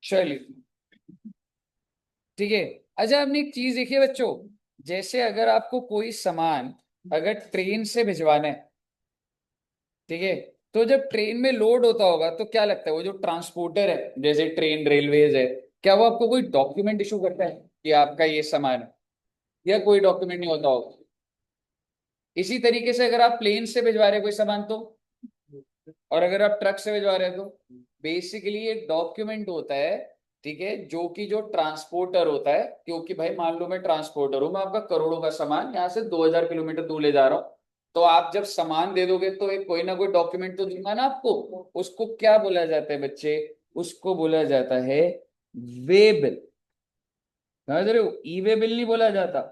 चलिए, ठीक है। अच्छा, आपने एक चीज देखी है बच्चों, जैसे अगर आपको कोई सामान अगर ट्रेन से भिजवाना है, ठीक है, तो जब ट्रेन में लोड होता होगा तो क्या लगता है वो जो ट्रांसपोर्टर है, जैसे ट्रेन रेलवेज है, क्या वो आपको कोई डॉक्यूमेंट इशू करता है कि आपका ये सामान है, या कोई डॉक्यूमेंट नहीं होता होगा? इसी तरीके से अगर आप प्लेन से भिजवा रहे हो कोई सामान तो, और अगर आप ट्रक से भिजवा रहे हो तो बेसिकली एक डॉक्यूमेंट होता है, ठीक है, जो कि जो ट्रांसपोर्टर होता है, क्योंकि भाई मान लो मैं ट्रांसपोर्टर हूं, मैं आपका करोड़ों का सामान यहाँ से 2000 किलोमीटर दूर ले जा रहा हूँ, तो आप जब सामान दे दोगे तो एक कोई ना कोई डॉक्यूमेंट तो दूंगा ना आपको। उसको क्या बोला जाता है बच्चे? उसको बोला जाता है वे बिल। समझ रहे हो? ई वे बिल नहीं बोला जाता,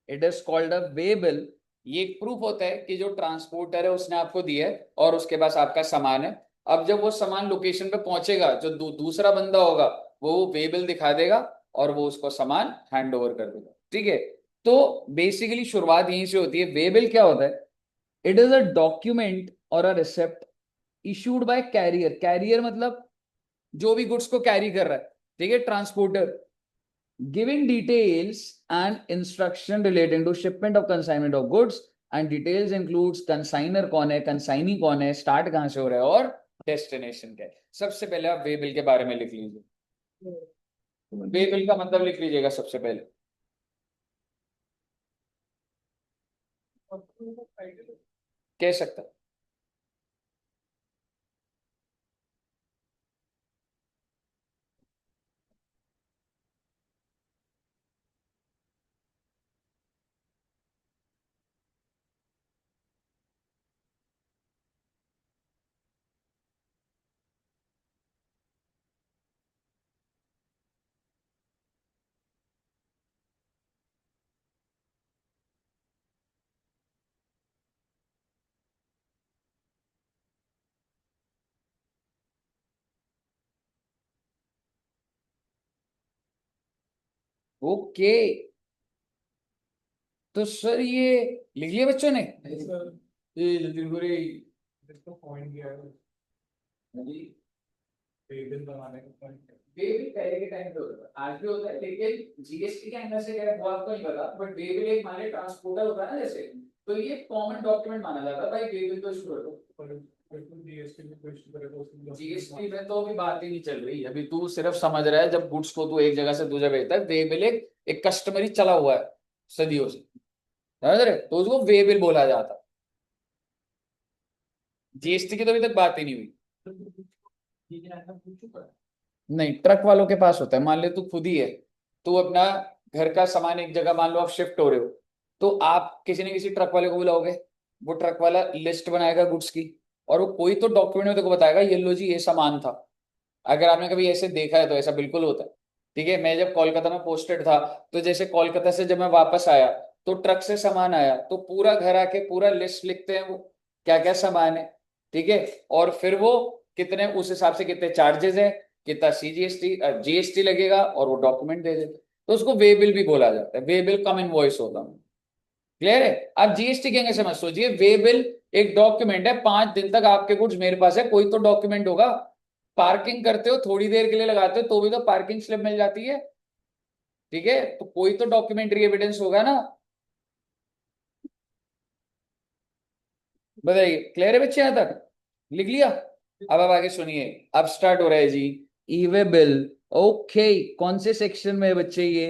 it is called a way bill. ये एक प्रूफ होता है कि जो ट्रांसपोर्टर है उसने आपको दिया है और उसके पास आपका सामान है। अब जब वो सामान लोकेशन पे पहुंचेगा, जो दूसरा बंदा होगा वो वे बिल दिखा देगा और वो उसको सामान हैंड ओवर कर देगा, ठीक है। तो बेसिकली शुरुआत यहीं से होती है। वे बिल क्या होता है? इट इज अ डॉक्यूमेंट और a receipt issued by carrier. Carrier मतलब जो भी गुड्स को कैरी कर रहा है, ठीक है, transporter, giving details and instruction relating to shipment of consignment of goods, and details includes consigner कौन है, consignee कौन है, स्टार्ट कहां से हो रहा है और डेस्टिनेशन क्या है। सबसे पहले आप वे बिल के बारे में लिख लीजिए। वे बिल का मतलब लिख लीजिएगा सबसे पहले। कह सकता है। ओके, तो सर ये लिख लिया बच्चों ने? ये जल्दी करो रे। इसको पॉइंट किया है जी। बिल बनाने का पॉइंट बे बिल पहले के टाइम पे होता था, आज भी होता है, लेकिन जीएसटी के अंदर से क्या है वो आपको नहीं पता, बट बे बिल एक माने ट्रांसपोर्टर होता है ना जैसे, तो ये कॉमन डॉक्यूमेंट माना जाता है भाई, बे बिल तो शुरू हो। जीएसटी में तो अभी बात ही नहीं चल रही, अभी तू सिर्फ समझ रहा है जब गुड्स को तू एक जगह से दूसरे भेजता है, वे बिल एक कस्टमरी चला हुआ है सदियों से, समझ रहे, तो उसको वे बिल बोला जाता है। जीएसटी की तो अभी तक बात ही नहीं हुई। नहीं, ट्रक वालों के पास होता है। मान ले तू खुद ही है, तू अपना घर का सामान एक जगह, मान लो आप शिफ्ट हो रहे हो, तो आप किसी न किसी ट्रक वाले को बुलाओगे, वो ट्रक वाला लिस्ट बनाएगा गुड्स की, और वो कोई तो डॉक्यूमेंट में तेको बताएगा ये लो जी ये सामान था। अगर आपने कभी ऐसे देखा है तो ऐसा बिल्कुल होता है, ठीक है। मैं जब कोलकाता में पोस्टेड था, तो जैसे कोलकाता से जब मैं वापस आया, तो ट्रक से सामान आया तो पूरा घर आके पूरा लिस्ट लिखते हैं वो, क्या क्या सामान है, ठीक है। और फिर वो कितने, उस हिसाब से कितने चार्जेस है, कितना सीजीएसटी जीएसटी लगेगा, और वो डॉक्यूमेंट दे देते, तो उसको वे बिल भी बोला जाता है। वे बिल कम इनवॉइस होता है। क्लियर है? आप जीएसटी कहेंगे समझ, सोचिए वे बिल एक डॉक्यूमेंट है, 5 दिन तक आपके गुड्स मेरे पास है, कोई तो डॉक्यूमेंट होगा। पार्किंग करते हो, थोड़ी देर के लिए लगाते हो, तो भी तो पार्किंग स्लिप मिल जाती है, ठीक है, तो कोई तो डॉक्यूमेंट्री एविडेंस होगा ना। बताइए, क्लियर है बच्चे? यहां तक लिख लिया? अब आप आगे सुनिए। अब स्टार्ट हो रहा है जी, ई वे बिल। ओके, कौन से सेक्शन में है बच्चे ये?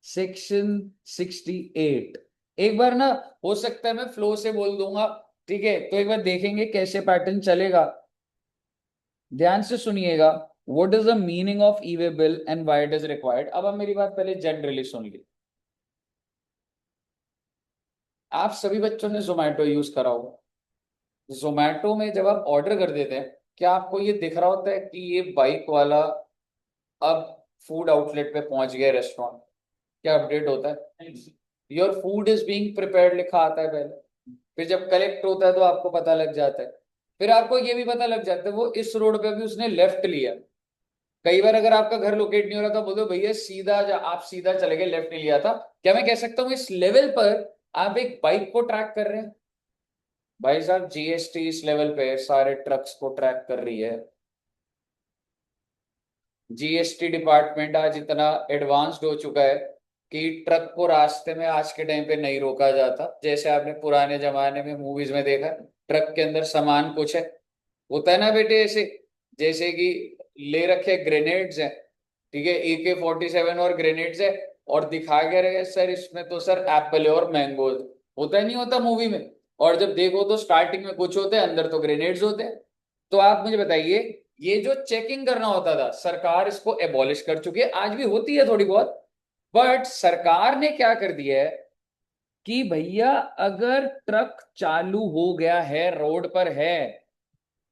सेक्शन 68। एक बार ना, हो सकता है मैं फ्लो से बोल दूंगा, ठीक है, तो एक बार देखेंगे कैसे पैटर्न चलेगा। ध्यान से सुनिएगा। What is the meaning of e way bill and why it is required? अब आप मेरी बात पहले जनरली सुन ली। आप सभी बच्चों ने जोमेटो यूज करा होगा। जोमेटो में जब आप ऑर्डर कर देते हैं, क्या आपको ये दिख रहा होता है कि ये बाइक वाला अब फूड आउटलेट पे पहुंच गया, रेस्टोरेंट? क्या अपडेट होता है? Your food is being prepared लिखा आता है पहले। फिर जब कलेक्ट होता है तो आपको पता लग जाता है। फिर आपको ये भी पता लग जाता है वो इस रोड पे भी उसने लेफ्ट लिया। कई बार अगर आपका घर लोकेट नहीं हो रहा था, बोलो भैया सीधा आप सीधा चले गए, लेफ्ट नहीं लिया था। क्या मैं कह सकता हूँ इस लेवल पर आप एक बाइक को ट्रैक कर रहे हैं? भाई साहब जीएसटी इस लेवल पे सारे ट्रक्स को ट्रैक कर रही है। जीएसटी डिपार्टमेंट आज इतना एडवांस्ड हो चुका है कि ट्रक को रास्ते में आज के टाइम पे नहीं रोका जाता, जैसे आपने पुराने जमाने में मूवीज में देखा। ट्रक के अंदर सामान कुछ है, होता है ना बेटे, ऐसे जैसे कि ले रखे ग्रेनेड्स हैं, ठीक है, AK-47 और ग्रेनेड्स है, और दिखा के रहे सर इसमें तो सर एप्पल और मैंगोज, होता ही नहीं होता मूवी में। और जब देखो तो स्टार्टिंग में कुछ होते हैं, अंदर तो ग्रेनेड्स होते हैं। तो आप मुझे बताइए, ये जो चेकिंग करना होता था सरकार इसको एबॉलिश कर चुकी है, आज भी होती है थोड़ी बहुत। बट सरकार ने क्या कर दिया है कि भैया अगर ट्रक चालू हो गया है, रोड पर है,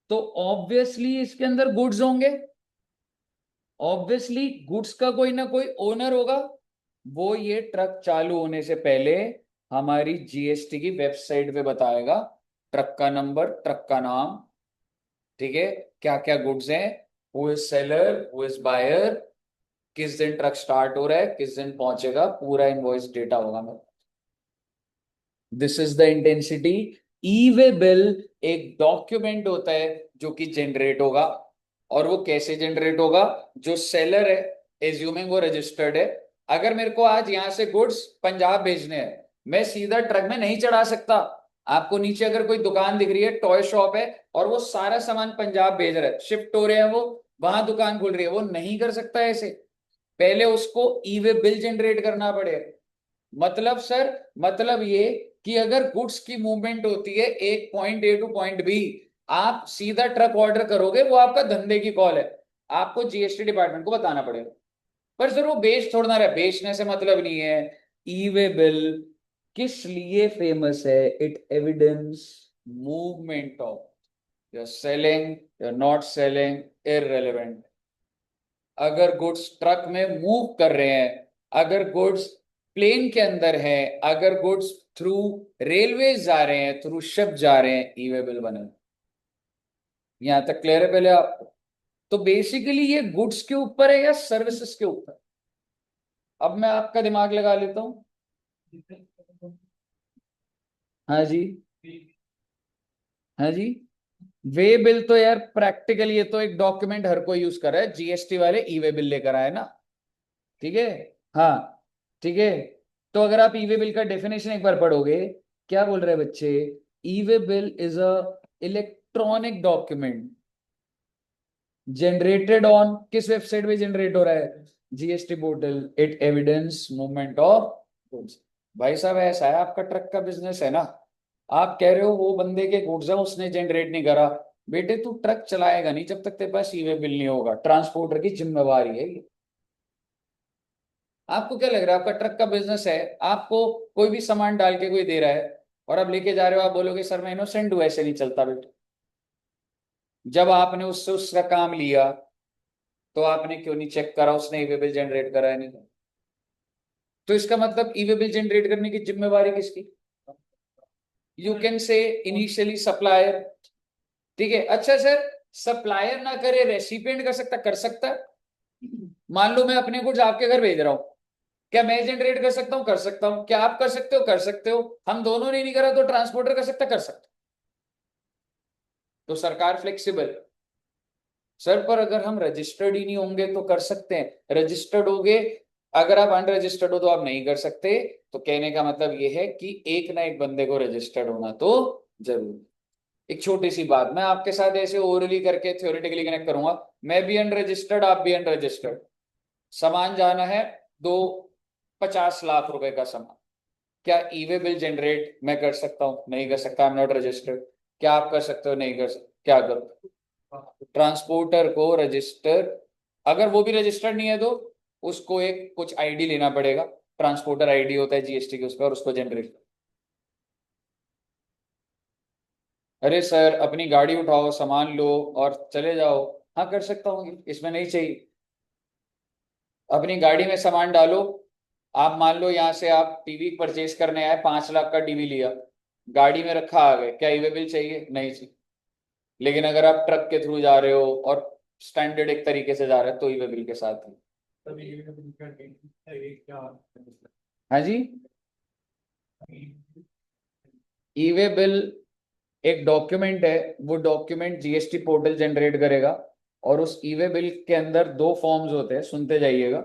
तो ऑब्वियसली इसके अंदर गुड्स होंगे। ऑब्वियसली गुड्स का कोई ना कोई ओनर होगा। वो ये ट्रक चालू होने से पहले हमारी जीएसटी की वेबसाइट पे बताएगा, ट्रक का नंबर, ट्रक का नाम, ठीक है, क्या क्या गुड्स हैं, who is seller, who is buyer, किस दिन ट्रक स्टार्ट हो रहा है, किस दिन पहुंचेगा, पूरा इनवॉइस डेटा होगा मेरे। This is the intensity. E way bill एक डॉक्यूमेंट होता है जो कि जनरेट होगा। और वो कैसे जनरेट होगा? जो सेलर है, एज्यूमिंग वो रजिस्टर्ड है, अगर मेरे को आज यहां से गुड्स पंजाब भेजने हैं, मैं सीधा ट्रक में नहीं चढ़ा सकता। आपको नीचे अगर कोई दुकान दिख रही है, टॉय शॉप है, और वो सारा सामान पंजाब भेज रहा है, शिफ्ट हो रहे हैं वो, वहां दुकान खुल रही है, वो नहीं कर सकता ऐसे। पहले उसको ई वे बिल जनरेट करना पड़ेगा। मतलब सर, मतलब ये कि अगर गुड्स की मूवमेंट होती है एक point A to point B, आप सीधा ट्रक ऑर्डर करोगे, वो आपका धंधे की कॉल है, आपको जीएसटी डिपार्टमेंट को बताना पड़ेगा। पर सर वो बेच छोड़ना रहा, बेचने से मतलब नहीं है। ई वे बिल किस लिए फेमस है? It evidence movement of, you're selling, you're not selling, irrelevant। अगर गुड्स ट्रक में मूव कर रहे हैं, अगर गुड्स प्लेन के अंदर है, अगर गुड्स थ्रू रेलवे जा रहे हैं, थ्रू शिप जा रहे हैं, ई वे बिल बने। यहां तक क्लियर है पहले आपको? तो बेसिकली ये गुड्स के ऊपर है या सर्विसेज के ऊपर? अब मैं आपका दिमाग लगा लेता हूं। हाँ जी, हाँ जी। वे बिल तो यार प्रैक्टिकली ये तो एक डॉक्यूमेंट हर कोई यूज कर रहा है, जीएसटी वाले ई वे बिल लेकर आए ना, ठीक है। हाँ, ठीक है। तो अगर आप ई वे बिल का डेफिनेशन एक बार पढ़ोगे, क्या बोल रहे हैं बच्चे? E way bill is a electronic document generated on, किस वेबसाइट पे जनरेट हो रहा है? GST portal. It evidence movement of goods. भाई साहब ऐसा है, आपका ट्रक का बिजनेस है ना, आप कह रहे हो वो बंदे के गुड्स है उसने जनरेट नहीं करा। बेटे तू ट्रक चलाएगा नहीं जब तक तेरे पास ई वे बिल नहीं होगा, ट्रांसपोर्टर की जिम्मेवारी है ये। आपको क्या लग रहा है आपका ट्रक का बिजनेस है, आपको कोई भी सामान डाल के कोई दे रहा है और आप लेके जा रहे हो, आप बोलोगे सर मैं इनोसेंट हूं, ऐसे नहीं चलता बेटे। जब आपने उससे उसका काम लिया तो आपने क्यों नहीं चेक करा उसने ई वे बिल जनरेट करा है नहीं? तो इसका मतलब ई वे बिल जनरेट करने की जिम्मेवारी किसकी? You can say initially supplier, ठीक है। अच्छा सर, सप्लायर ना करे, रेसिपिएंट कर सकता? कर सकता है। मान लो मैं अपने गुड्स आपके घर भेज रहा हूं, क्या मैं जनरेट कर सकता हूं? कर सकता हूं। क्या आप कर सकते हो? कर सकते हो। हम दोनों ने नहीं करा तो ट्रांसपोर्टर कर सकता? कर सकता। तो सरकार फ्लेक्सिबल। सर पर अगर हम रजिस्टर्ड ही नहीं होंगे तो कर सकते हैं, रजिस्टर्ड होगे, अगर आप अनरजिस्टर्ड हो तो आप नहीं कर सकते। तो कहने का मतलब ये है कि एक ना एक बंदे को रजिस्टर्ड होना तो जरूरी। एक छोटी सी बात मैं आपके साथ ऐसे ओरली करके थ्योरेटिकली कनेक्ट करूंगा। मैं भी अनरजिस्टर्ड, आप भी अनरजिस्टर्ड, सामान जाना है दो 50 लाख रुपए का सामान, क्या ई वे बिल जनरेट मैं कर सकता हूं? नहीं कर सकता, आई एम नॉट रजिस्टर्ड। क्या आप कर सकते हो? नहीं कर सकते। क्या करो? ट्रांसपोर्टर को रजिस्टर, अगर वो भी रजिस्टर्ड नहीं है तो उसको एक कुछ आईडी लेना पड़ेगा, ट्रांसपोर्टर आईडी होता है जीएसटी के उस पर, और उसको जनरेट। अरे सर अपनी गाड़ी उठाओ, सामान लो और चले जाओ। हाँ कर सकता हूँ, इसमें नहीं चाहिए। अपनी गाड़ी में सामान डालो। आप मान लो यहाँ से आप टीवी परचेज करने आए, 5 लाख का टीवी लिया, गाड़ी में रखा, आ गए, क्या ईवे बिल चाहिए? नहीं चाहिए। लेकिन अगर आप ट्रक के थ्रू जा रहे हो और स्टैंडर्ड एक तरीके से जा रहे हो तो ईवे बिल के साथ ही। हाँ जी। ईवे बिल एक डॉक्यूमेंट है, वो डॉक्यूमेंट जीएसटी पोर्टल जनरेट करेगा, और उस ईवे बिल के अंदर दो फॉर्म्स होते हैं, सुनते जाइएगा।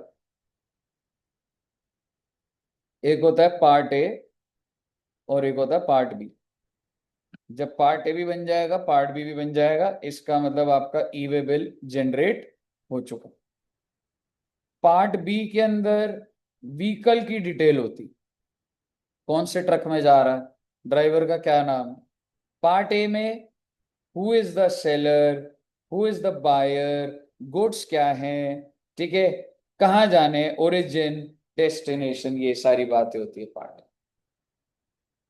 एक होता है पार्ट ए और एक होता है पार्ट बी। जब पार्ट ए भी बन जाएगा, पार्ट बी भी बन जाएगा, इसका मतलब आपका ई वे बिल जनरेट हो चुका। पार्ट बी के अंदर व्हीकल की डिटेल होती, कौन से ट्रक में जा रहा है, ड्राइवर का क्या नाम है। पार्ट ए में who is the seller, who is the buyer, goods क्या है, ठीक है, कहाँ जाने, ओरिजिन, डेस्टिनेशन, ये सारी बातें होती है पार्ट।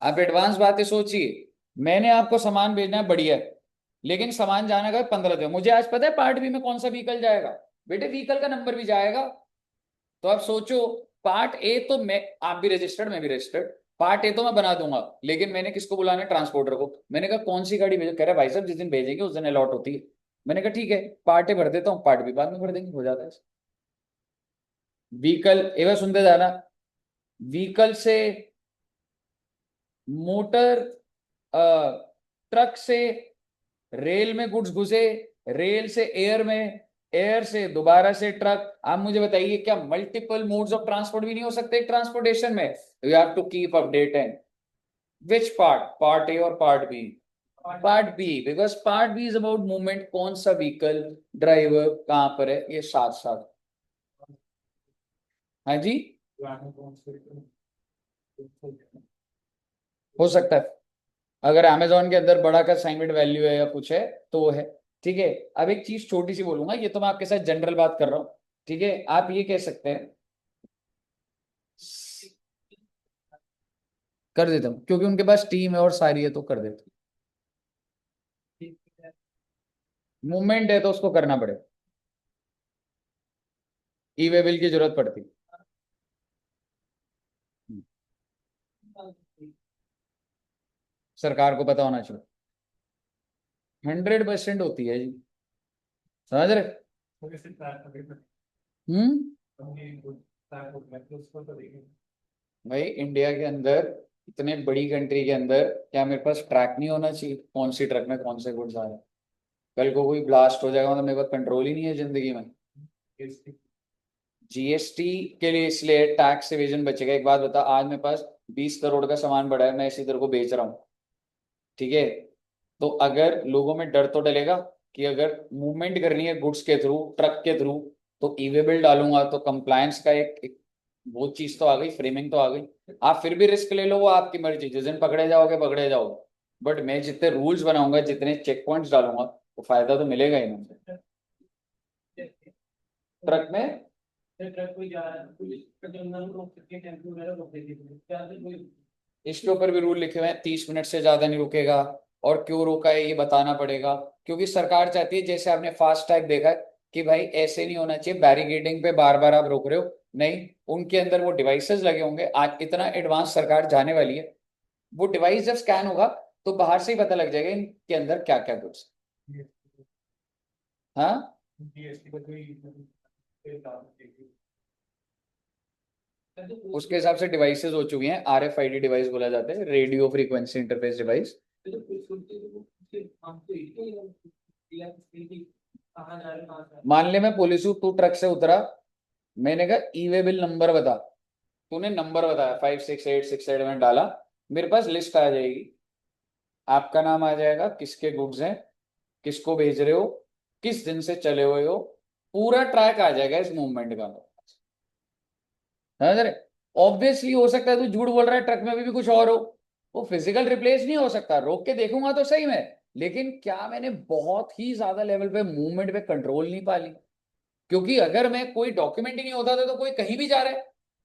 आप एडवांस बातें सोचिए। मैंने आपको सामान भेजना है, बढ़िया है, लेकिन सामान जाने का 15 दिन, मुझे आज पता है पार्ट बी में कौन सा व्हीकल जाएगा। बेटे व्हीकल का नंबर भी जाएगा। तो आप सोचो, पार्ट ए तो मैं, आप भी रजिस्टर्ड, मैं भी रजिस्टर्ड, पार्ट ए तो मैं बना दूंगा, लेकिन मैंने किसको बुलाना है? ट्रांसपोर्टर को। मैंने कहा कौन सी गाड़ी भेजो? कह रहा भाई साहब जिस दिन भेजेंगे उस दिन अलॉट होती है। मैंने कहा ठीक है, पार्ट ए भर देता हूँ, पार्ट बी बाद में भर देंगे, हो जाता है। व्हीकल एवं सुनते जाना, व्हीकल से मोटर, ट्रक से रेल में गुड्स घुसे, रेल से एयर में, एयर से दोबारा से ट्रक। आप मुझे बताइए, क्या मल्टीपल मोड्स ऑफ ट्रांसपोर्ट भी नहीं हो सकते एक ट्रांसपोर्टेशन में? You have to keep updated. Which part, part A और part B? Part B, because part B is about movement, कौन सा व्हीकल, ड्राइवर कहां पर है, ये साथ साथ। हाँ जी, हो सकता है। अगर अमेजोन के अंदर बड़ा का असाइनमेंट वैल्यू है या कुछ है तो वो है। ठीक है। अब एक चीज छोटी सी बोलूंगा, ये तो मैं आपके साथ जनरल बात कर रहा हूँ। ठीक है, आप ये कह सकते हैं, कर देता हूँ क्योंकि उनके पास टीम है और सारी है, तो कर देता हूँ। मूवमेंट है तो उसको करना पड़ेगा, ई वे बिल की जरूरत पड़ती। सरकार को पता होना चाहिए। 100% होती है जी, समझ रहे? हम्म। भाई इंडिया के अंदर, इतने बड़ी कंट्री के अंदर, क्या मेरे पास ट्रैक नहीं होना चाहिए कौन सी ट्रक में कौन से गुड्स आ रहे हैं? कल को कोई ब्लास्ट हो जाएगा मतलब मेरे पास कंट्रोल ही नहीं है जिंदगी में। जीएसटी के लिए इसलिए टैक्स एवेजन बचेगा। एक बात बता, आज मेरे पास 20 करोड़ का सामान पड़ा है, मैं इसी तरह को बेच रहा हूँ, ठीक है, तो अगर लोगों में डर तो डलेगा कि अगर मूवमेंट करनी है गुड्स के थ्रू, ट्रक के थ्रू, तो ई वे बिल डालूंगा तो कंप्लायंस का एक वो चीज तो आ गई, फ्रेमिंग तो आ गई। आप फिर भी रिस्क ले लो, वो आपकी मर्जी, जिस दिन पकड़े जाओगे पकड़े जाओगे, बट मैं जितने रूल्स बनाऊंगा, जितने चेक पॉइंट्स डालूंगा, वो फायदा तो मिलेगा ही ना। ट्रक में इसके ऊपर भी रूल लिखे हुए हैं, 30 मिनट से ज्यादा नहीं रुकेगा। और क्यों रोका है ये बताना पड़ेगा, क्योंकि सरकार चाहती है, जैसे आपने फास्ट टैग देखा है, कि भाई ऐसे नहीं होना चाहिए, बैरिकेडिंग पे बार बार आप रोक रहे हो। नहीं, उनके अंदर वो डिवाइसेस लगे होंगे, आज इतना एडवांस सरकार जाने वाली है। वो डिवाइस जब स्कैन होगा तो बाहर से ही पता लग जाएगा इनके अंदर क्या क्या गुड्स। हाँ, उसके हिसाब से डिवाइसेस हो चुकी हैं, RFID डिवाइस बोला जाता है, रेडियो फ्रीक्वेंसी इंटरफेस डिवाइस। मान ले मैं पुलिस हूँ, तू ट्रक से उतरा, मैंने कहा ई वे बिल नंबर बता, तूने नंबर बताया 56867 में डाला, मेरे पास लिस्ट आ जाएगी, आपका नाम आ जाएगा, किसके गुड्स हैं, किसको भेज रहे हो, किस दिन से चले हुए हो, पूरा ट्रैक आ जाएगा इस मूवमेंट का। समझ रहे? ऑब्वियसली हो सकता है तू झूठ बोल रहा है, ट्रक में अभी भी कुछ और हो, वो फिजिकल रिप्लेस नहीं हो सकता, रोक के देखूंगा तो सही में, लेकिन क्या मैंने बहुत ही ज्यादा लेवल पे मूवमेंट पे कंट्रोल नहीं पा ली? क्योंकि अगर मैं कोई डॉक्यूमेंट ही नहीं होता था तो कोई कहीं भी जा रहा है।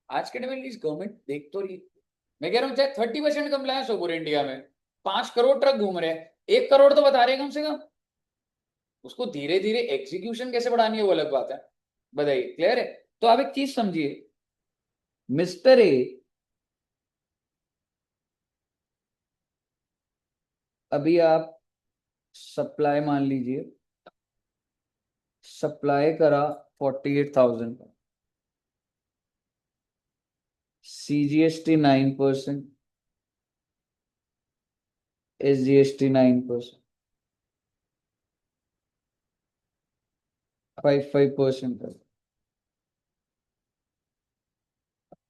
आज के टाइम में गवर्नमेंट देख तो रही है। मैं कह रहा हूँ चाहे 30% कंप्लायंस हो पूरे इंडिया में, 5 करोड़ ट्रक घूम रहे हैं, 1 करोड़ तो बता रहे कम से कम, उसको धीरे धीरे एग्जीक्यूशन कैसे बढ़ानी है वो अलग बात है। बताइए, क्लियर है? तो आप एक चीज समझिए, मिस्टर ए अभी आप सप्लाई मान लीजिए, सप्लाई करा 48,000 का, CGST 9%, SGST 9%, 5% का।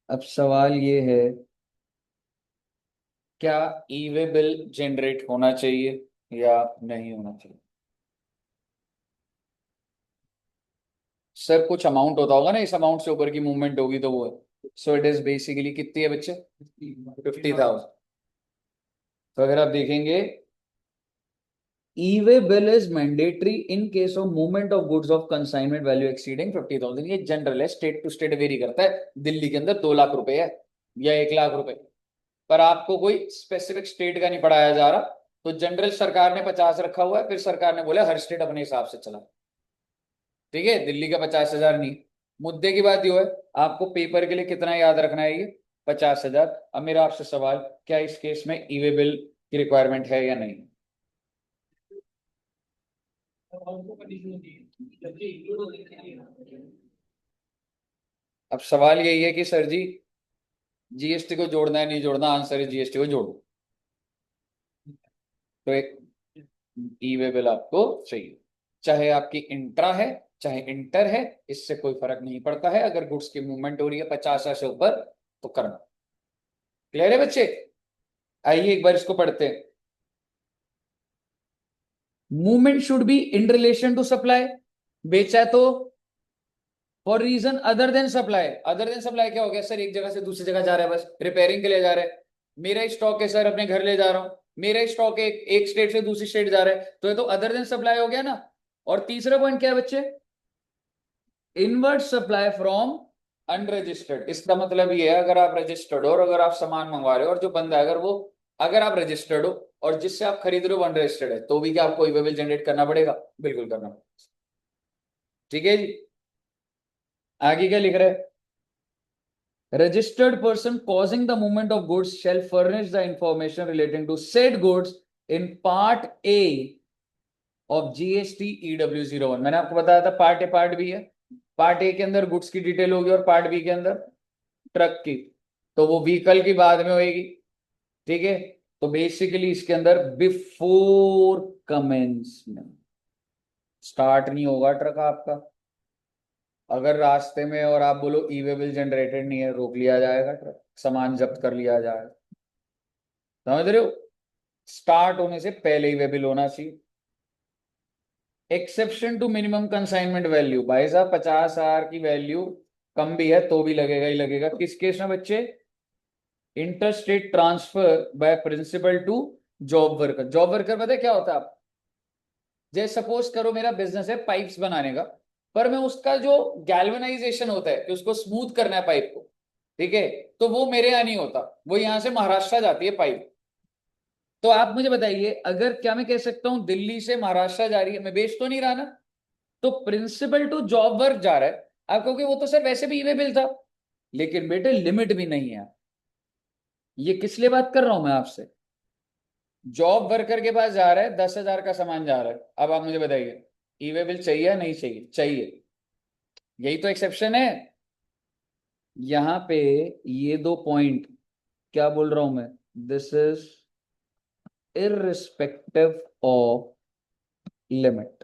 अब सवाल ये है, क्या ई वे बिल जनरेट होना चाहिए या नहीं होना चाहिए? सर कुछ अमाउंट होता होगा ना, इस अमाउंट से ऊपर की मूवमेंट होगी तो वो है। सो इट इज बेसिकली कितनी है बच्चे? 50,000। तो अगर आप देखेंगे, e-way bill is mandatory in case of movement of goods of consignment value exceeding 50,000। ये जनरल है, स्टेट टू स्टेट वेरी करता है। दिल्ली के अंदर 2 लाख रुपए है या 1 लाख रुपए, पर आपको कोई स्पेसिफिक स्टेट का नहीं पढ़ाया जा रहा। तो जनरल सरकार ने 50 रखा हुआ है, फिर सरकार ने बोला हर स्टेट अपने हिसाब से चला। ठीक है, दिल्ली का 50,000 नहीं। मुद्दे की बात ये है, आपको पेपर के लिए कितना याद रखना है? ये 50,000। अब मेरा आपसे सवाल, क्या इस केस में ई-वे बिल की रिक्वायरमेंट है या नहीं? अब सवाल यही है कि सर जी, जीएसटी को जोड़ना है नहीं जोड़ना? आंसर है जीएसटी को जोड़ो। तो एक ई वे बिल आपको चाहिए, चाहे आपकी इंट्रा है चाहे इंटर है, इससे कोई फर्क नहीं पड़ता है। अगर गुड्स की मूवमेंट हो रही है 50 से ऊपर तो करना। क्लियर है बच्चे? आइए एक बार इसको पढ़ते हैं। Movement should be in relation to supply. बेचा तो for reason other than supply. Other than supply क्या हो गया सर? एक जगह से दूसरी जगह जा रहा है, बस रिपेयरिंग के लिए जा रहा है। मेरा स्टॉक है सर, अपने घर ले जा रहा हूं। मेरा स्टॉक एक स्टेट से दूसरी स्टेट जा रहा है, तो ये तो अदर देन सप्लाई हो गया ना। और तीसरा पॉइंट क्या है बच्चे? Inward supply from unregistered. इसका मतलब ये है, अगर आप रजिस्टर्ड हो और अगर आप सामान मंगवा रहे हो और जो बंदा अगर वो, अगर आप रजिस्टर्ड हो और जिससे आप खरीद रहे हो अनरजिस्टर्ड है, तो भी क्या आपको ई-वे बिल जनरेट करना पड़ेगा? बिल्कुल करना पड़ेगा। ठीक है जी, आगे क्या लिख रहे हैं? Registered person causing the movement of goods shall furnish the information relating to said goods in Part A of GST EW01। मैंने आपको बताया था पार्ट ए पार्ट बी है। पार्ट ए के अंदर गुड्स की डिटेल होगी और पार्ट बी के अंदर ट्रक की। तो वो व्हीकल की बाद में होगी। ठीक है, तो बेसिकली इसके अंदर बिफोर कमेंसमेंट स्टार्ट नहीं होगा ट्रक आपका। अगर रास्ते में और आप बोलो ई वे बिल जनरेटेड नहीं है, रोक लिया जाएगा ट्रक, सामान जब्त कर लिया जाएगा। समझ रहे हो? स्टार्ट होने से पहले ही वे बिल होना चाहिए। Exception to minimum consignment value, भाई साहब 50,000 की वैल्यू कम भी है तो भी लगेगा ही लगेगा। किस केस में बच्चे? Interstate transfer by principal to job worker. Job worker पता है क्या होता है? आप जैसे सपोज करो मेरा बिजनेस है पाइप्स बनाने का, पर मैं उसका जो गैल्वेनाइजेशन होता है कि उसको स्मूथ करना है पाइप को, ठीक है, तो वो मेरे यहाँ नहीं होता, वो यहां से महाराष्ट्र जाती है पाइप। तो आप मुझे बताइए, अगर क्या मैं कह सकता हूं दिल्ली से महाराष्ट्र जा रही है, मैं बेच तो नहीं रहा ना? तो प्रिंसिपल टू जॉब वर्क जा रहा है। आप कहोगे वो तो सर वैसे भी ई बिल था, लेकिन बेटे लिमिट भी नहीं है। ये किस लिए बात कर रहा हूं मैं आपसे? जॉब वर्कर के पास जा रहा है, 10,000 का सामान जा रहा है। अब आप मुझे बताइए, ई वे बिल चाहिए या नहीं चाहिए? चाहिए। यही तो एक्सेप्शन है। यहां पे ये 2 पॉइंट, क्या बोल रहा हूं मैं? This is irrespective of limit.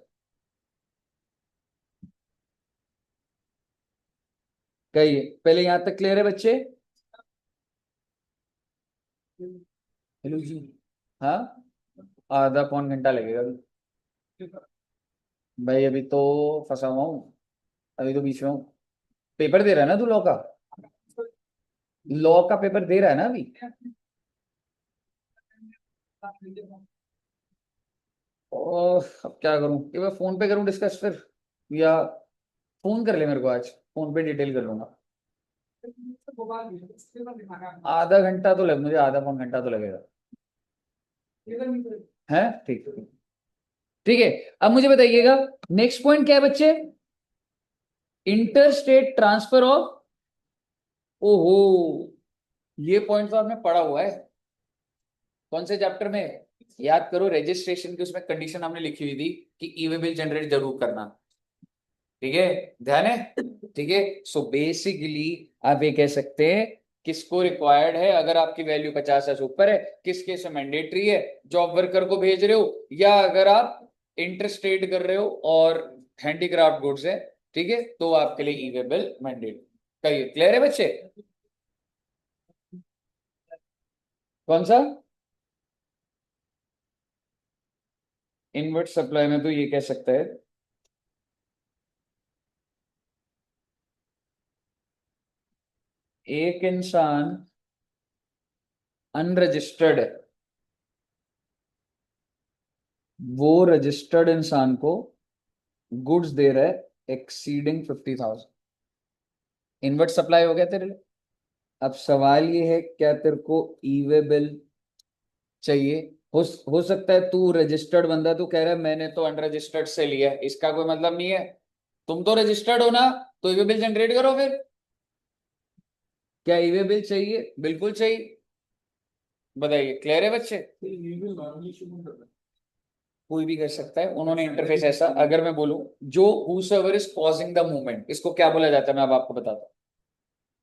कहिए, पहले यहां तक क्लियर है बच्चे? हेलो जी। हाँ, आधा पौन घंटा लगेगा अभी। भाई अभी तो फंसा हुआ हूँ, अभी तो बीच में हूँ। पेपर दे रहा है ना तू लॉ का? लॉ का पेपर दे रहा है ना अभी? और अब क्या करूं, कि मैं फोन पे करूं डिस्कस फिर, या फोन कर ले मेरे को, आज फोन पे डिटेल कर लूंगा। आधा घंटा तो लग, मुझे आधा पौन घंटा तो लगेगा। है ठीक है। ठीक है, अब मुझे बताइएगा नेक्स्ट पॉइंट क्या है बच्चे? इंटर स्टेट ट्रांसफर ऑफ, ओहो, ये पॉइंट तो आपने पढ़ा हुआ है। कौन से चैप्टर में? याद करो, रजिस्ट्रेशन की उसमें कंडीशन हमने लिखी हुई थी कि ई वे बिल जनरेट जरूर करना। ठीक है, ध्यान है? ठीक है, सो बेसिकली आप ये कह सकते हैं किसको रिक्वायर्ड है, अगर आपकी वैल्यू 50 से ऊपर है, किस केस में मैंडेटरी है, जॉब वर्कर को भेज रहे हो या अगर आप इंटरस्टेट कर रहे हो और हैंडीक्राफ्ट गुड्स है, ठीक है, तो आपके लिए ई वे बिल मैंडेट। कहिए, क्लियर है बच्चे? कौन सा? इनवर्ट सप्लाई में तो ये कह सकता है एक इंसान अनरजिस्टर्ड है, वो रजिस्टर्ड इंसान को गुड्स दे रहा है एक्सीडिंग 50,000। इनवर्ट सप्लाई हो गया तेरे लिए। अब सवाल ये है, क्या तेरे को ई वे बिल चाहिए? हो सकता है तू रजिस्टर्ड बंदा, तू कह रहा है मैंने तो अनरजिस्टर्ड से लिया है, इसका कोई मतलब नहीं है। तुम तो रजिस्टर्ड हो ना, तो ई वे बिल जनरेट करो फिर। क्या ई वे बिल चाहिए? बिल्कुल चाहिए। बताइए, क्लियर है बच्चे? कोई भी कर सकता है, उन्होंने इंटरफेस ऐसा, अगर मैं बोलूं जो हूसएवर इज कॉजिंग द मूवमेंट, इसको क्या बोला जाता है मैं अब आपको बताता हूँ।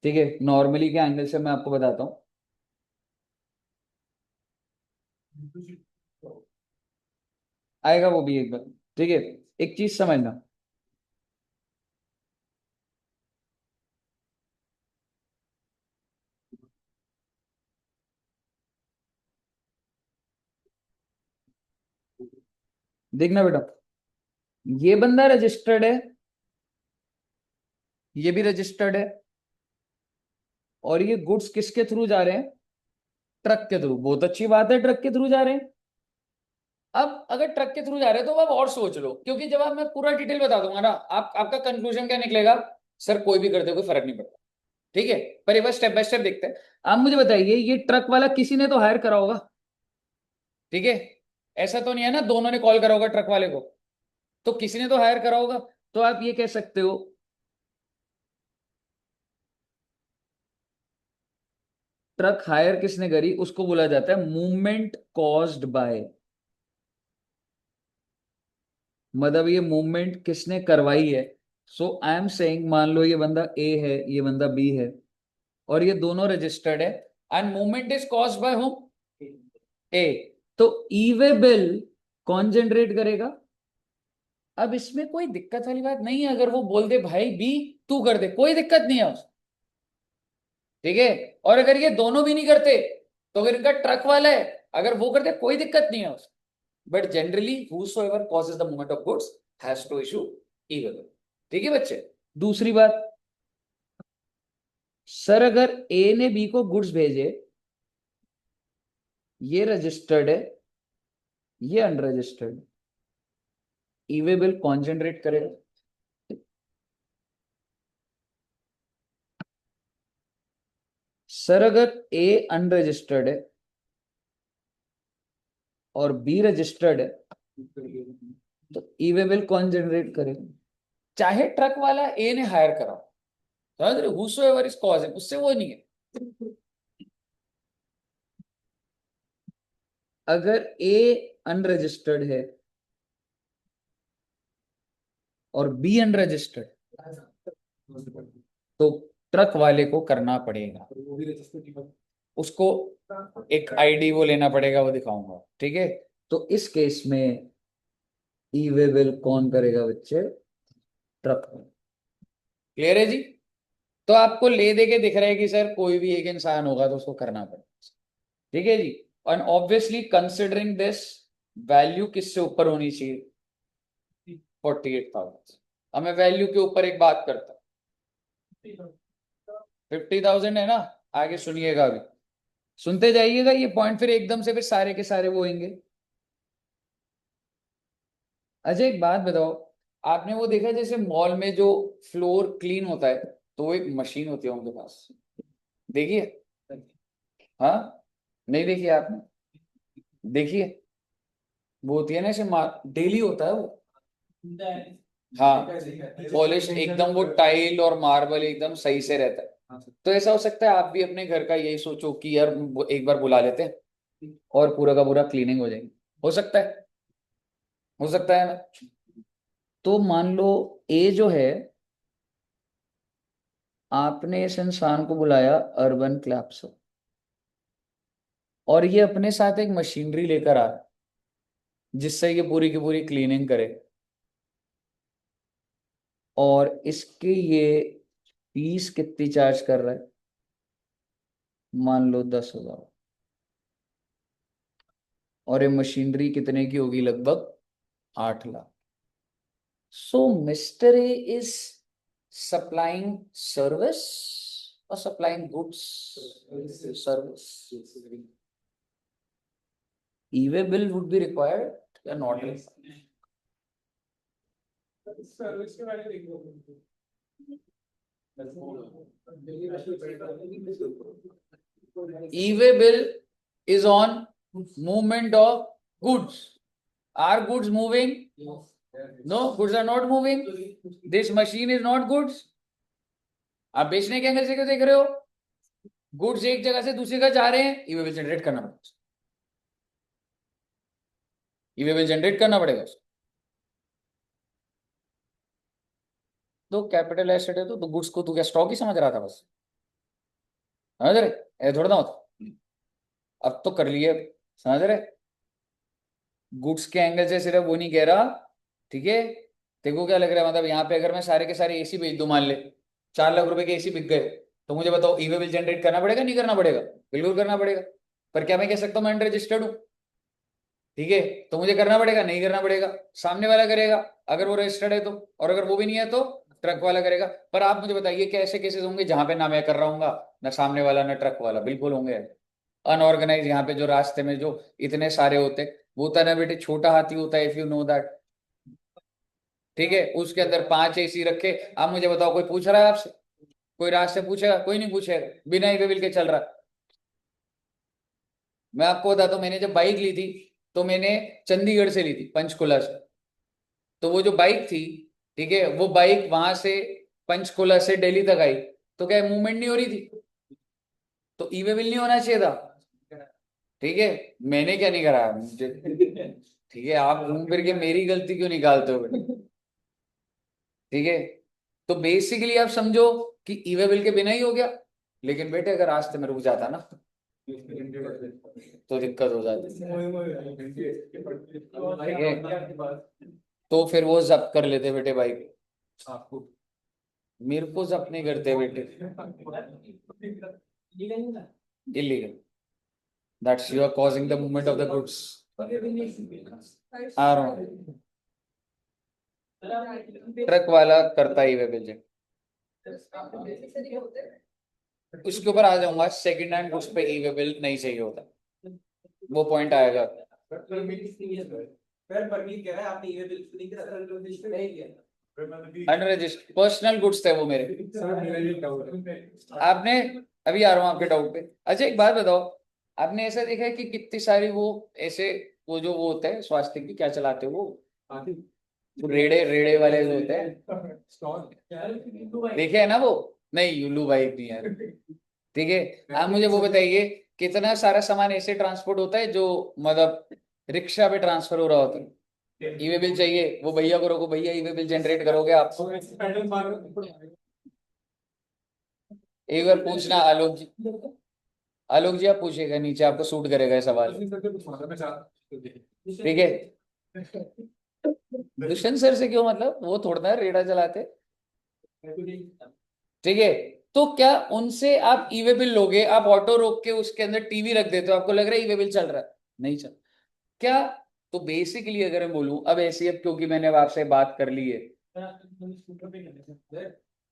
ठीक है, नॉर्मली के एंगल से मैं आपको बताता हूँ। आएगा वो भी एक बार। ठीक है, एक चीज समझना। देखना बेटा, ये बंदा रजिस्टर्ड है, ये भी रजिस्टर्ड है, और ये गुड्स किसके थ्रू जा रहे हैं? ट्रक के थ्रू। बहुत अच्छी बात है, ट्रक के थ्रू जा रहे हैं। अब अगर ट्रक के थ्रू जा रहे हैं तो अब और सोच लो, क्योंकि जब आप मैं पूरा डिटेल बता दूंगा ना, आप आपका कंक्लूजन क्या निकलेगा? सर कोई भी करते कोई फर्क नहीं पड़ता। ठीक है, पर एक बार स्टेप बाय स्टेप देखते हैं। आप मुझे बताइए, ये ट्रक वाला किसी ने तो हायर करा होगा, ठीक है? ऐसा तो नहीं है ना दोनों ने कॉल करा होगा ट्रक वाले को, तो किसी ने तो हायर करा होगा। तो आप ये कह सकते हो, ट्रक हायर किसने करी उसको बोला जाता है मूवमेंट कॉज्ड बाय। मतलब ये मूवमेंट किसने करवाई है। सो आई एम सेइंग, मान लो ये बंदा ए है, ये बंदा बी है, और ये दोनों रजिस्टर्ड है, and movement is caused by home, A. तो ई वे बिल कौन जनरेट करेगा? अब इसमें कोई दिक्कत वाली बात नहीं है, अगर वो बोल दे भाई बी तू कर दे, कोई दिक्कत नहीं है। ठीक है, और अगर ये दोनों भी नहीं करते, तो अगर इनका ट्रक वाला है, अगर वो करते कोई दिक्कत नहीं है। But generally whosoever causes the movement of goods has to issue e-bill। ठीक है बच्चे? दूसरी बात, सर अगर ए ने बी को गुड्स भेजे, ये रजिस्टर्ड है, ये अनरजिस्टर्ड, ई वे बिल कौन जनरेट करेगा? सर अगर ए अनरजिस्टर्ड है और बी रजिस्टर्ड है, तो ई वे बिल कौन जनरेट करेगा? चाहे ट्रक वाला ए ने हायर करा, समझ रहे? whosoever is causing, उससे वो नहीं है। अगर ए अनरजिस्टर्ड है और बी अनरजिस्टर्ड, तो ट्रक वाले को करना पड़ेगा, उसको एक आईडी वो लेना पड़ेगा, वो दिखाऊंगा। ठीक है, तो इस केस में ई वे बिल कौन करेगा बच्चे? ट्रक। क्लियर है जी? तो आपको ले दे के दिख रहा है कि सर कोई भी एक इंसान होगा तो उसको करना पड़ेगा। ठीक है जी? और ऑब्वियसली कंसिडरिंग दिस, वैल्यू किससे ऊपर होनी चाहिए? 48,000। अब मैं वैल्यू के ऊपर एक बात करता हूँ। 50,000 है ना? आगे सुनिएगा अभी, सुनते जाइएगा ये पॉइंट, फिर एकदम से फिर सारे के सारे वो होंगे। अच्छा एक बात बताओ, आपने वो देखा है जैसे मॉल में जो फ्लोर क्लीन होता है, तो वो एक मशीन होती है उनके पास, देखिए? हाँ, नहीं देखिए आपने? देखिए, वो होती है ना ऐसे, डेली होता है वो। हाँ, पॉलिश एकदम, वो टाइल और मार्बल एकदम सही से रहता है। तो ऐसा हो सकता है आप भी अपने घर का यही सोचो कि यार एक बार बुला लेते हैं और पूरा का पूरा क्लीनिंग हो जाएगी। हो सकता है, हो सकता है ना। तो मान लो ए जो है, आपने इस इंसान को बुलाया अर्बन क्लैप्सो, और ये अपने साथ एक मशीनरी लेकर आ रहा है जिससे ये पूरी की पूरी क्लीनिंग करे, और इसके ये फीस कितनी चार्ज कर रहा है, मान लो 10,000, और ये मशीनरी कितने की होगी, लगभग 8 lakh. So mister A is supplying service और supplying goods, service. E way bill would be required या not? E-way bill is on movement of goods. Are goods moving? No, goods are not moving. This machine is not goods. आप बेचने के angle से क्यों देख रहे हो? गुड्स एक जगह से दूसरी जगह जा रहे हैं, ई-वे बिल जनरेट करना पड़ेगा, ई-वे बिल जनरेट करना पड़ेगा। तो कैपिटल एसेट है तो गुड्स को तू क्या स्टॉक ही समझ रहा था बस? समझ रहे? ऐसा थोड़ा ना होता। अब तो कर लिए, समझ रहे? गुड्स के एंगल से सिर्फ वो नहीं कह रहा, ठीक है? देखो क्या लग रहा है, मतलब यहाँ पे अगर मैं सारे के सारे एसी बेच दूं, मान ले 4 लाख रुपए के एसी बिक गए, तो मुझे बताओ ई-वे बिल जनरेट करना पड़ेगा नहीं करना पड़ेगा? बिल्कुल करना पड़ेगा। पर क्या मैं कह सकता हूँ मैं अनरजिस्टर्ड हूँ? ठीक है, तो मुझे करना पड़ेगा नहीं करना पड़ेगा? सामने वाला करेगा अगर वो रजिस्टर्ड है तो, और अगर वो भी नहीं है तो ट्रक वाला करेगा। पर आप मुझे बताइए कि ऐसे केसेस होंगे जहां पे ना मैं कर रहा हूँ ना सामने वाला ना ट्रक वाला? बिल्कुल होंगे। अनऑर्गेनाइज यहाँ पे जो रास्ते में जो इतने सारे होते, वो होता है ना बेटे, छोटा हाथी होता है, इफ यू नो दैट। ठीक है, उसके अंदर 5 एसी रखे। आप मुझे बताओ, कोई पूछ रहा है आपसे? कोई रास्ते पूछेगा? कोई नहीं पूछेगा, बिना ई-वे बिल के चल रहा। मैं आपको बताता हूँ, मैंने जब बाइक ली थी तो मैंने चंडीगढ़ से ली थी, पंचकुला से। तो वो जो बाइक थी, ठीक है, वो बाइक वहां से पंचकुला से दिल्ली तक आई, तो क्या मूवमेंट नहीं हो रही थी? तो ई-वे बिल नहीं होना चाहिए था? ठीक है, मैंने क्या नहीं करा मुझे, ठीक है, आप घूम फिर के मेरी गलती क्यों निकालते हो बेटे? ठीक है, तो बेसिकली आप समझो कि ई-वे बिल के बिना ही हो गया। लेकिन बेटे अगर रास्ते में रुक जाता ना तो दिक्कत हो जाती। ठीक है, तो फिर वो जब्त कर लेते बेटे बाइक। आपको, मेरे को जब्त नहीं करते बेटे, illegal. That's you are causing the movement of the goods. आ रहा हूँ, ट्रक वाला करता ही वे बिल, उसके ऊपर आ जाऊंगा। सेकंड हैंड गुड्स पे ई-वे बिल नहीं चाहिए होता, वो पॉइंट आएगा। अनरजिस्टर्ड पर्सनल गुड्स थे वो मेरे। आपने, अभी आ रहा हूँ आपके डाउट पे। अच्छा एक बात बताओ, आपने ऐसा देखा है कि कितनी सारी वो ऐसे, वो जो वो होता है स्वास्थ्य की क्या चलाते हो वो रेड़े रेड़े वाले जो होते हैं, देखे है ना वो? नहीं, यूलू बाइक नहीं है। ठीक है, आप मुझे वो बताइए, कितना सारा सामान ऐसे ट्रांसपोर्ट होता है जो मतलब रिक्शा पे ट्रांसफर हो रहा होता है? ई-वे बिल चाहिए, वो भैया को रोको, भैया ई-वे बिल जनरेट करोगे आप? एक बार पूछना आलोक जी, आलोक जी आप पूछिएगा नीचे, आपको सूट करेगा ये सवाल। ठीक है, दुष्यंत सर से क्यों, मतलब वो थोड़ा ना रेड़ा चलाते। ठीक है, तो क्या उनसे आप ई-वे बिल लोगे? आप ऑटो रोक के उसके अंदर टीवी रख देते हो, आपको लग रहा है ई-वे बिल चल रहा है? नहीं चल क्या? तो बेसिकली अगर मैं बोलूं, अब ऐसी, अब क्योंकि मैंने अब आपसे बात कर ली है,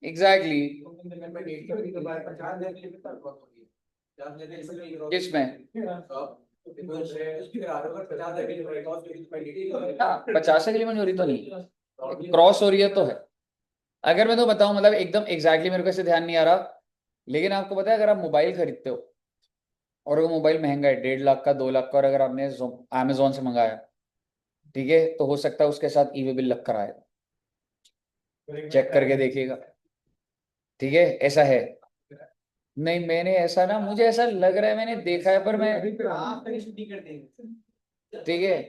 एग्जैक्टली किसमें? हाँ, 50 किलोमीटर हो रही तो नहीं, क्रॉस हो रही है तो है। अगर मैं तो बताऊं, मतलब एकदम एग्जैक्टली मेरे को ऐसे ध्यान नहीं आ रहा, लेकिन आपको पता है अगर आप मोबाइल खरीदते हो और वो मोबाइल महंगा है, 1.5 लाख का, 2 लाख का, और अगर आपने अमेजोन से मंगाया ठीक है, तो हो सकता है उसके साथ ई वे बिल लग कर आएगा, चेक करके देखिएगा। ठीक है, ऐसा है। नहीं, मैंने ऐसा ना, मुझे ऐसा लग रहा है मैंने देखा है, पर मैं, ठीक है,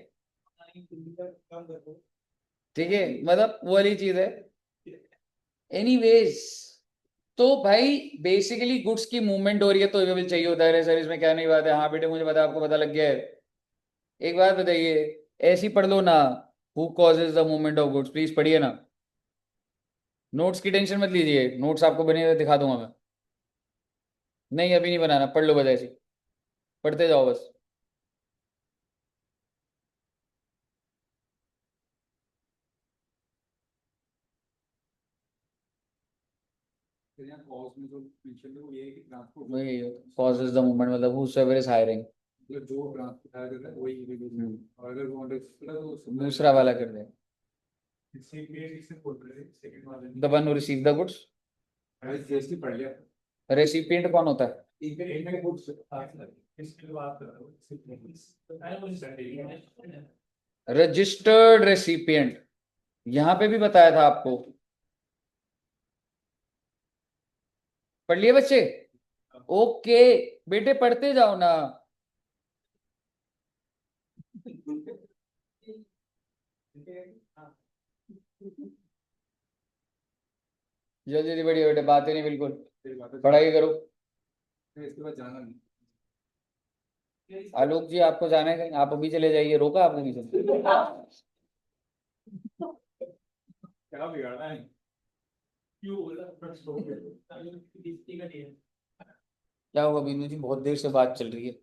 ठीक है, मतलब वो वाली चीज है। एनीवेज, तो भाई बेसिकली गुड्स की मूवमेंट हो रही है तो अवेलेबल चाहिए होता है सर, इसमें क्या नहीं बात है। हाँ बेटे, मुझे पता, आपको पता लग गया है। एक बात बताइए, ऐसी पढ़ लो ना, who causes the movement of goods, please पढ़िए ना। नोट्स की टेंशन मत लीजिए, नोट्स आपको बने हुए दिखा दूंगा मैं। नहीं, अभी नहीं बनाना, पढ़ लो बस ऐसे ही, पढ़ते जाओ बस। कॉज में जो मेंशन है वो ये है कि ट्रांसपोर्ट, वही कॉजेज द मूवमेंट, मतलब हूसएवर इज हायरिंग, मतलब जो ट्रांसपोर्ट हायर कर रहा है वही इरेगुलर, और अगर वो अंडर तो दूसरा वाला कर दे, इससे किससे बोल रहे हैं सेकंड वाले the one who receive the goods. अरे जीएसटी पढ़ लिया। रेसिपिएंट कौन होता है? इनमें गुड्स इसके बात कर रहा हूँ। रजिस्टर्ड रेसिपिएंट, यहां पे भी बताया था आपको, पढ़ लिए बच्चे? ओके बेटे, पढ़ते जाओ ना। जल्दी जल्दी बढ़िया बेटे, बातें नहीं बिल्कुल, पढ़ाई करो। इसके बाद जाना नहीं। आलोक जी, आपको जाना है कहीं? आप अभी चले जाइए, रोका आपने किसी ने? क्या बिगाड़ा है? क्या होगा बीनू जी, बहुत देर से बात चल रही है,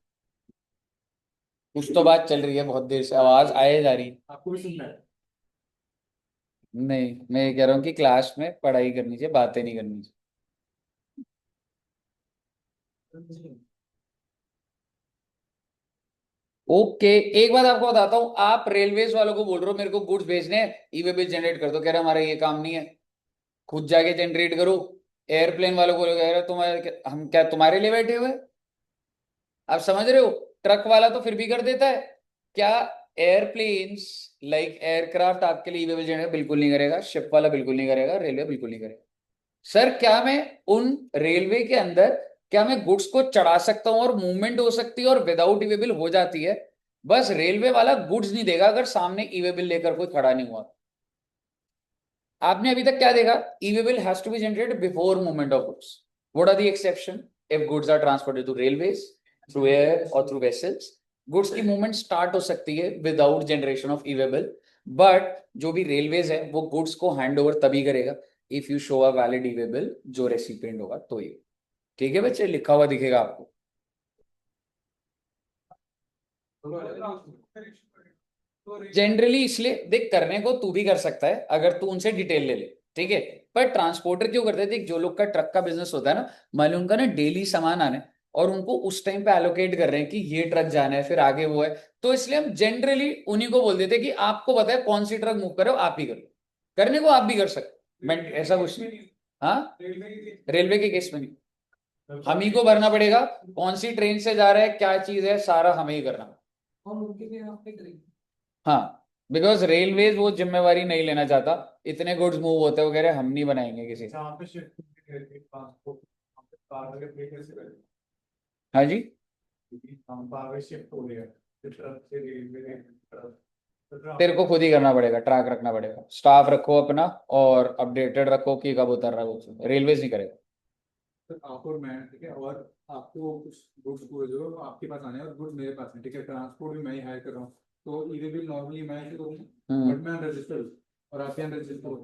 कुछ तो बात चल रही है बहुत देर से, आवाज आए जा रही है। आपको भी सुनना है? नहीं, मैं ये कह रहा हूँ कि क्लास में पढ़ाई करनी चाहिए, बातें नहीं करनी चाहिए। ओके, एक बात आपको बताता हूँ, आप रेलवेज वालों को बोल रहे हो मेरे को गुड्स भेजने हैं, ई वे बिल जनरेट कर दो, कह रहे हमारा ये काम नहीं है, खुद जाके जनरेट करो। एयरप्लेन वालों को कह रहे हो तुम्हारे, हम क्या तुम्हारे लिए बैठे हुए हैं? आप समझ रहे हो? ट्रक वाला तो फिर भी कर देता है क्या? एयरप्लेन्स लाइक एयरक्राफ्ट आपके लिए ई वे बिल जनरेट बिल्कुल नहीं करेगा, शिप वाला बिल्कुल नहीं करेगा, रेलवे बिल्कुल नहीं करेगा। सर क्या मैं उन रेलवे के अंदर, क्या मैं गुड्स को चढ़ा सकता हूं और मूवमेंट हो सकती है और विदाउट ई वे बिल हो जाती है? बस रेलवे वाला गुड्स नहीं देगा अगर सामने ई वे बिल लेकर कोई खड़ा नहीं हुआ। आपने अभी तक क्या देखा? E way bill has to be generated before movement of goods. What are the exception? If goods are transported through railways, through air और थ्रू वेसल्स, गुड्स की मूवमेंट स्टार्ट हो सकती है without generation of e way bill. But जो भी railways है वो goods को हैंड ओवर तभी करेगा if you show a valid E way bill, जो रेसिपिएंट होगा तो ये। ठीक है बच्चे, लिखा हुआ दिखेगा आपको। जनरली इसलिए देख, करने को तू भी कर सकता है अगर तू उनसे डिटेल ले ले, ठीक है। पर ट्रांसपोर्टर क्यों करते हैं? देख, जो लोग का ट्रक का बिजनेस होता है ना, मान लो उनका ना डेली सामान आना है और उनको उस टाइम पे एलोकेट कर रहे हैं कि ये ट्रक जाना है, फिर आगे वो है, तो इसलिए हम जनरली उन्हीं को बोल देते हैं कि आपको पता है कौन सी ट्रक मूव करे, आप ही करो। करने को आप भी कर सकते, मैं ऐसा कुछ नहीं। हाँ, रेलवे के केस में नहीं, हम ही को भरना पड़ेगा, कौन सी ट्रेन से जा रहा है, क्या चीज है, सारा हमें ही करना। हाँ, बिकॉज रेलवेज वो जिम्मेवारी नहीं लेना चाहता, इतने गुड्स मूव होते हैं, वगैरह हम नहीं बनाएंगे किसी। जहाँ पे शिफ्ट ट्रांसपोर्ट कार के पे कैसे करें? हाँ जी, हम कार शिफ्ट हो गया ट्रक से रेलवे तेरे को खुद ही करना पड़ेगा, ट्रैक रखना पड़ेगा, स्टाफ रखो अपना, और अपडेटेड रखो कि कब उतर रहा है वो, रेलवेज नहीं करेगा। तो आप और मैं, ठीक है, और आपको कुछ गुड्स को जो आपके पास आने हैं और गुड्स मेरे पास हैं, ठीक है, ट्रांसपोर्ट भी मैं ही हायर कर रहा हूँ, तो ई वे बिल नॉर्मली मैं ही करूँ, बट मैं अनरजिस्टर्ड और आप अनरजिस्टर्ड हो,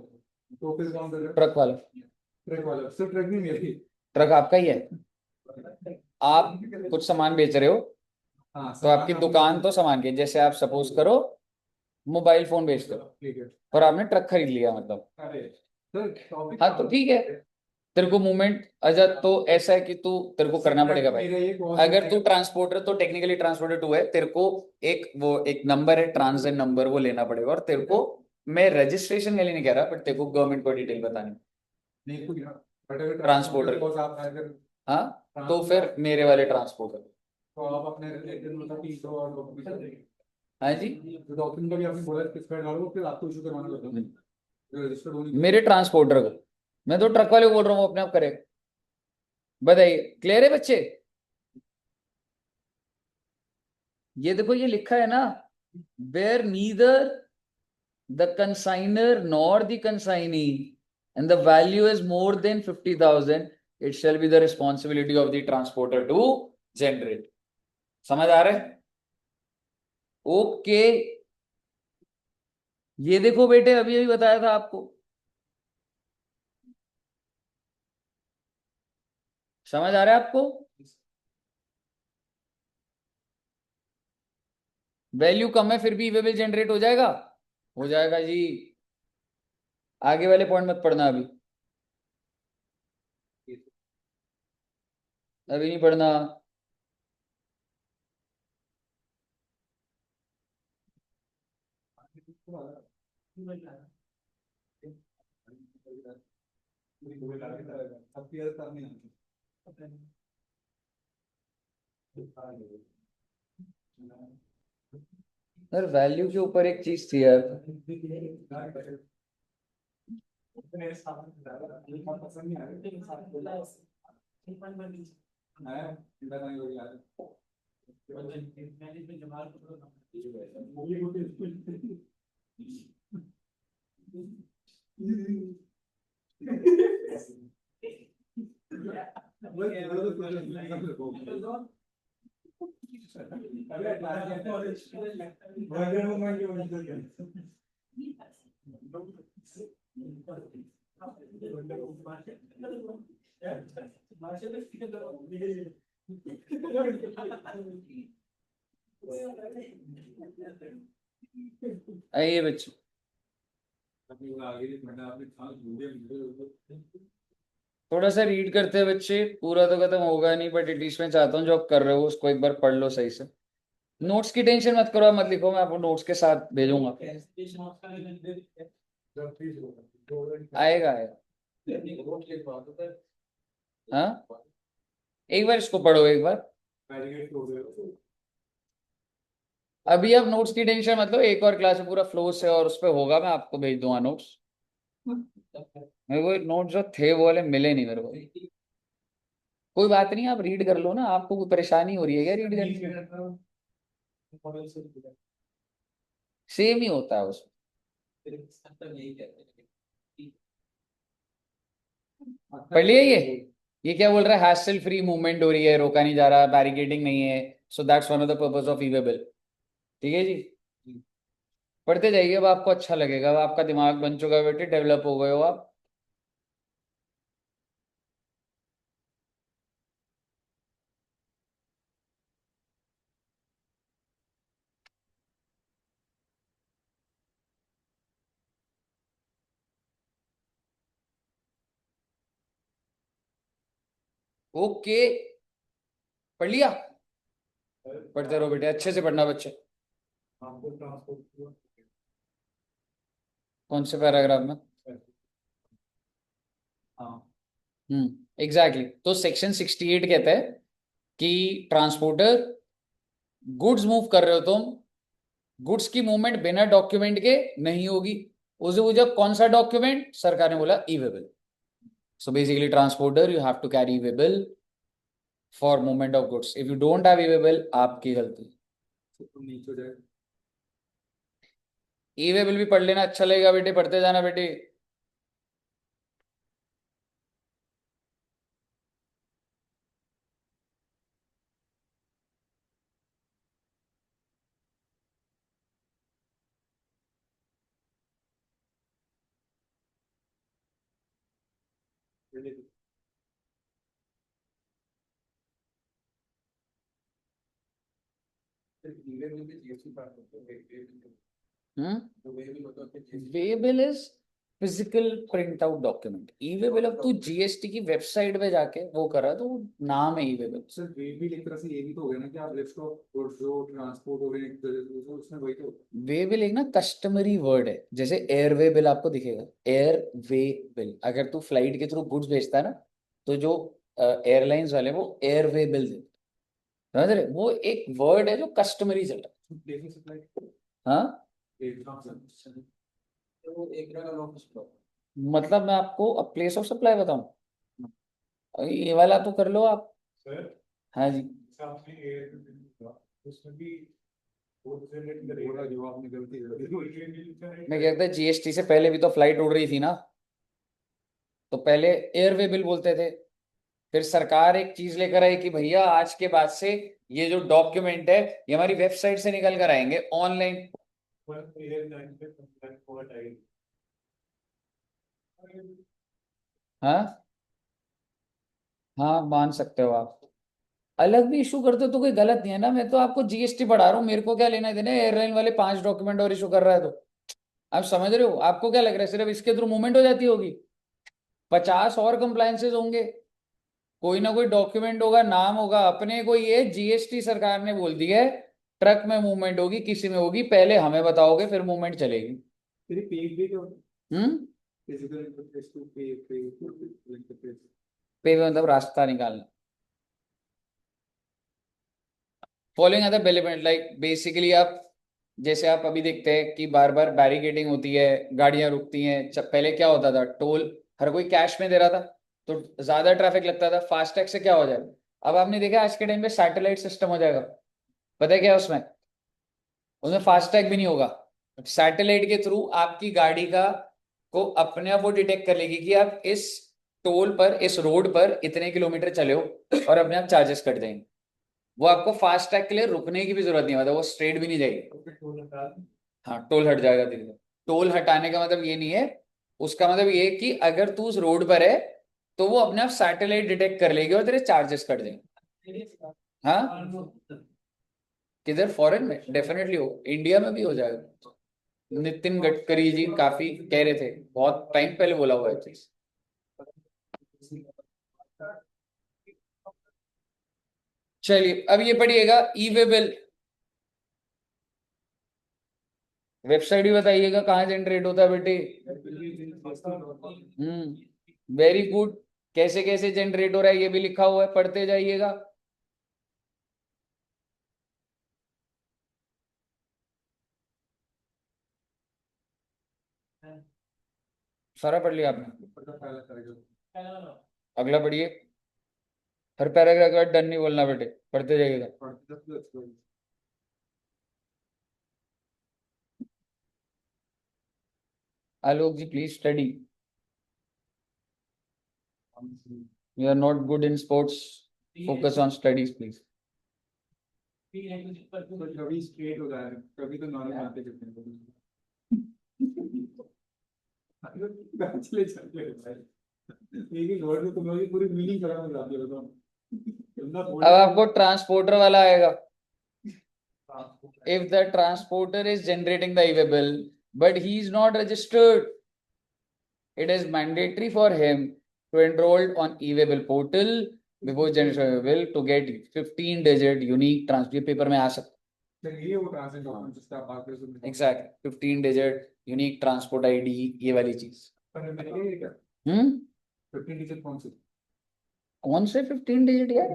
तो फिर कौन करेगा? ट्रक वाला, ट्रक वाला। सर ट्रक नहीं मेरी। ट्रक आपका ही है, आप कुछ सामान बेच रहे हो, हाँ, तो आपकी दुकान तो सामान की, जैसे आप सपोज करो मोबाइल फोन बेचते हो ठीक है। और आपने ट्रक खरीद लिया मतलब, अरे सर टॉपिक, हाँ तो ठीक है, तेरे को मूवमेंट, अच्छा तो ऐसा है कि तू, तेरे को करना पड़ेगा भाई। मेरा ये अगर तू ट्रांसपोर्टर, तो टेक्निकली ट्रांसपोर्टर टू है, तेरे को एक वो एक नंबर है, ट्रांजिट नंबर, वो लेना पड़ेगा, और तेरे को, मैं रजिस्ट्रेशन के लिए नहीं कह रहा, बट तेरे को गवर्नमेंट को डिटेल बतानी, नहीं कुछ, बट अगर ट्रांसपोर्टर। ट्रांसपोर्टर आप अगर हाँ, तो फिर मेरे वाले ट्रांसपोर्टर। तो आप अपने रिलेटेड मतलब 30 और डॉक्यूमेंट देंगे। हाँ जी, जो डॉक्यूमेंट का भी आपने बोला स्पेसिफाइड डालो, फिर आपको इशू करवाना पड़ता है जो रजिस्टर्ड होने मेरे ट्रांसपोर्टर को, मैं तो ट्रक वाले को बोल रहा हूँ, वो अपने आप करे। बताइए, क्लियर है बच्चे? ये देखो, ये लिखा है ना, where neither the consignor nor the consignee and the value is more than 50,000, it shall be the responsibility of the transporter to generate. समझ आ रहा है? ओके। ये देखो बेटे, अभी अभी बताया था आपको, समझ आ रहा है आपको? वैल्यू कम है फिर भी ईवे बिल जनरेट हो जाएगा, हो जाएगा जी। आगे वाले पॉइंट मत पढ़ना अभी, अभी नहीं पढ़ना। सर वैल्यू के ऊपर एक चीज थी यार, आइए बच्चों, थोड़ा सा रीड करते हैं बच्चे, पूरा तो खत्म होगा नहीं, बट एटलीस्ट मैं चाहता हूँ जो आप कर रहे हो उसको एक बार पढ़ लो सही से। नोट्स की टेंशन मत करो, आप मत लिखो, मैं आपको नोट्स के साथ भेजूंगा। आएगा आएगा। हाँ, एक बार इसको पढ़ो एक बार। अभी आप नोट्स की टेंशन मतलब, एक और क्लास में पूरा फ्लो से और उस पर होगा, मैं आपको भेज दूंगा नोट्स। मेरे को नोट्स जो थे वो वाले मिले नहीं मेरे को। कोई बात नहीं, आप रीड कर लो ना, आपको कोई परेशानी हो रही है क्या रीड करने में? सेम ही होता है उसमें। पढ़ लिया ये क्या बोल रहा है, हैसल फ्री मूवमेंट हो रही है, रोका नहीं जा रहा, बैरिकेडिंग नहीं है, so that's one of the purpose of e way bill. ठीक है जी, पढ़ते जाइए, अब आपको अच्छा लगेगा, अब आपका दिमाग बन चुका है बेटे, डेवलप हो गए हो आप। ओके, पढ़ लिया? पढ़ते रहो बेटे, अच्छे से पढ़ना बच्चे। कौन से पैराग्राफ में? एग्जैक्टली, तो सेक्शन 68 कहता है कि ट्रांसपोर्टर, गुड्स मूव कर रहे हो तुम, गुड्स की मूवमेंट बिना डॉक्यूमेंट के नहीं होगी। उसे मुझे कौन सा डॉक्यूमेंट, सरकार ने बोला e way bill. So basically transporter, you have to carry e way bill for movement of goods. If you don't have e way bill, आपकी गलती। ई वे बिल भी पढ़ लेना, अच्छा लगेगा बेटे, पढ़ते जाना बेटे। वे bill is physical print out document. E way bill अब तू जीएसटी की वेबसाइट पे जाके वो करा तो वो नाम है ई वे बिल। सर वे भी एक तरह से ये भी तो हो गया ना कि आप लिस्ट ऑफ गुड्स जो ट्रांसपोर्ट हो गए एक तरह से, तो उसमें वही तो। वे बिल एक ना कस्टमरी वर्ड है, जैसे एयरवे बिल आपको दिखेगा, एयर वे बिल, अगर तू फ्लाइट के थ्रू गुड्स भेजता है ना, तो जो एयरलाइंस वाले वो एयरवे बिल देते हैं। समझ रहे? वो एक वर्ड है जो कस्टमरी चल रहा है। हाँ, मतलब मैं आपको प्लेस ऑफ सप्लाई बताऊं? ये वाला तो कर लो आप। हाँ जी। मैं कहता जीएसटी से पहले भी तो फ्लाइट उड़ रही थी ना, तो पहले एयरवे बिल बोलते थे। फिर सरकार एक चीज लेकर आई कि भैया आज के बाद से ये जो डॉक्यूमेंट है ये हमारी वेबसाइट से निकल कर आएंगे ऑनलाइन। हाँ हाँ, मान सकते हो आप। अलग भी इशू करते हो तो कोई गलत नहीं है ना, मैं तो आपको जीएसटी बढ़ा रहा हूँ, मेरे को क्या लेना देना है, एयरलाइन वाले 5 डॉक्यूमेंट और इशू कर रहा है तो। आप समझ रहे हो, आपको क्या लग रहा है सिर्फ इसके थ्रू मूवमेंट हो जाती होगी? 50 और कंप्लायंसेस होंगे, कोई ना कोई डॉक्यूमेंट होगा, नाम होगा अपने को, ये जीएसटी सरकार ने बोल दिया है ट्रक में मूवमेंट होगी, किसी में होगी, पहले हमें बताओगे फिर मूवमेंट चलेगी। हम्म। पे मतलब रास्ता निकालना। Following other benefit like basically आप, जैसे आप अभी देखते हैं कि बार बार बैरिकेडिंग होती है, गाड़ियां रुकती हैं, पहले क्या होता था, टोल हर कोई कैश में दे रहा था, तो ज्यादा ट्रैफिक लगता था। फास्टैग से क्या हो जाएगा, अब आपने देखा आज के टाइम पे सैटेलाइट सिस्टम हो जाएगा। पता है क्या है उसमें? उसमें फास्टैग भी नहीं होगा, सैटेलाइट के थ्रू आपकी गाड़ी का को अपने आप वो डिटेक्ट कर लेगी कि आप इस टोल पर, इस रोड पर इतने किलोमीटर चले हो, और अपने आप चार्जेस कट जाएंगे। वो आपको फास्ट टैग के लिए रुकने की भी जरूरत नहीं, मतलब वो स्ट्रेट भी नहीं जाएगी। हाँ, टोल हट जाएगा धीरे धीरे। टोल हटाने का मतलब ये नहीं है, उसका मतलब ये है कि अगर तू उस रोड पर है तो वो अपने आप सैटेलाइट डिटेक्ट कर लेगी और तेरे चार्जेस कट जाएंगे। हाँ, किधर? फॉरेन में डेफिनेटली हो, इंडिया में भी हो जाएगा। नितिन गडकरी जी काफी कह रहे थे, बहुत टाइम पहले बोला हुआ है चीज। चलिए अब ये पढ़िएगा, ई वे बिल। वेबसाइट भी बताइएगा कहाँ जनरेट होता है बेटे। Very good. कैसे कैसे जनरेट हो रहा है ये भी लिखा हुआ है, पढ़ते जाइएगा। सारा पढ़ लिया आपने? अगला पढ़िए। हर पैराग्राफ के बाद डन नहीं बोलना बेटे, पढ़ते जाइएगा। Alok ji please study, you are not good in sports, focus on studies please. कभी स्ट्रेट हो जाए, कभी तो नॉर्मल बातें करते हैं। चले चले भाई, एक ही वर्ड में तुम लोग की पूरी मीनिंग खराब हो जाती है, बताओ। अब आपको ट्रांसपोर्टर वाला आएगा। If the transporter is generating the e-way bill but he is not registered, it is mandatory for him to enroll on e-way bill portal before generation of bill to get 15-digit unique trans, ये paper में आ सकता ये वो translate document जिसका आप बात कर रहे है। Exact 15-digit unique transport ID, ये वाली चीज। हो। हम्म। 15 डिजिट कौन से? कौन से 15 डिजिट यार,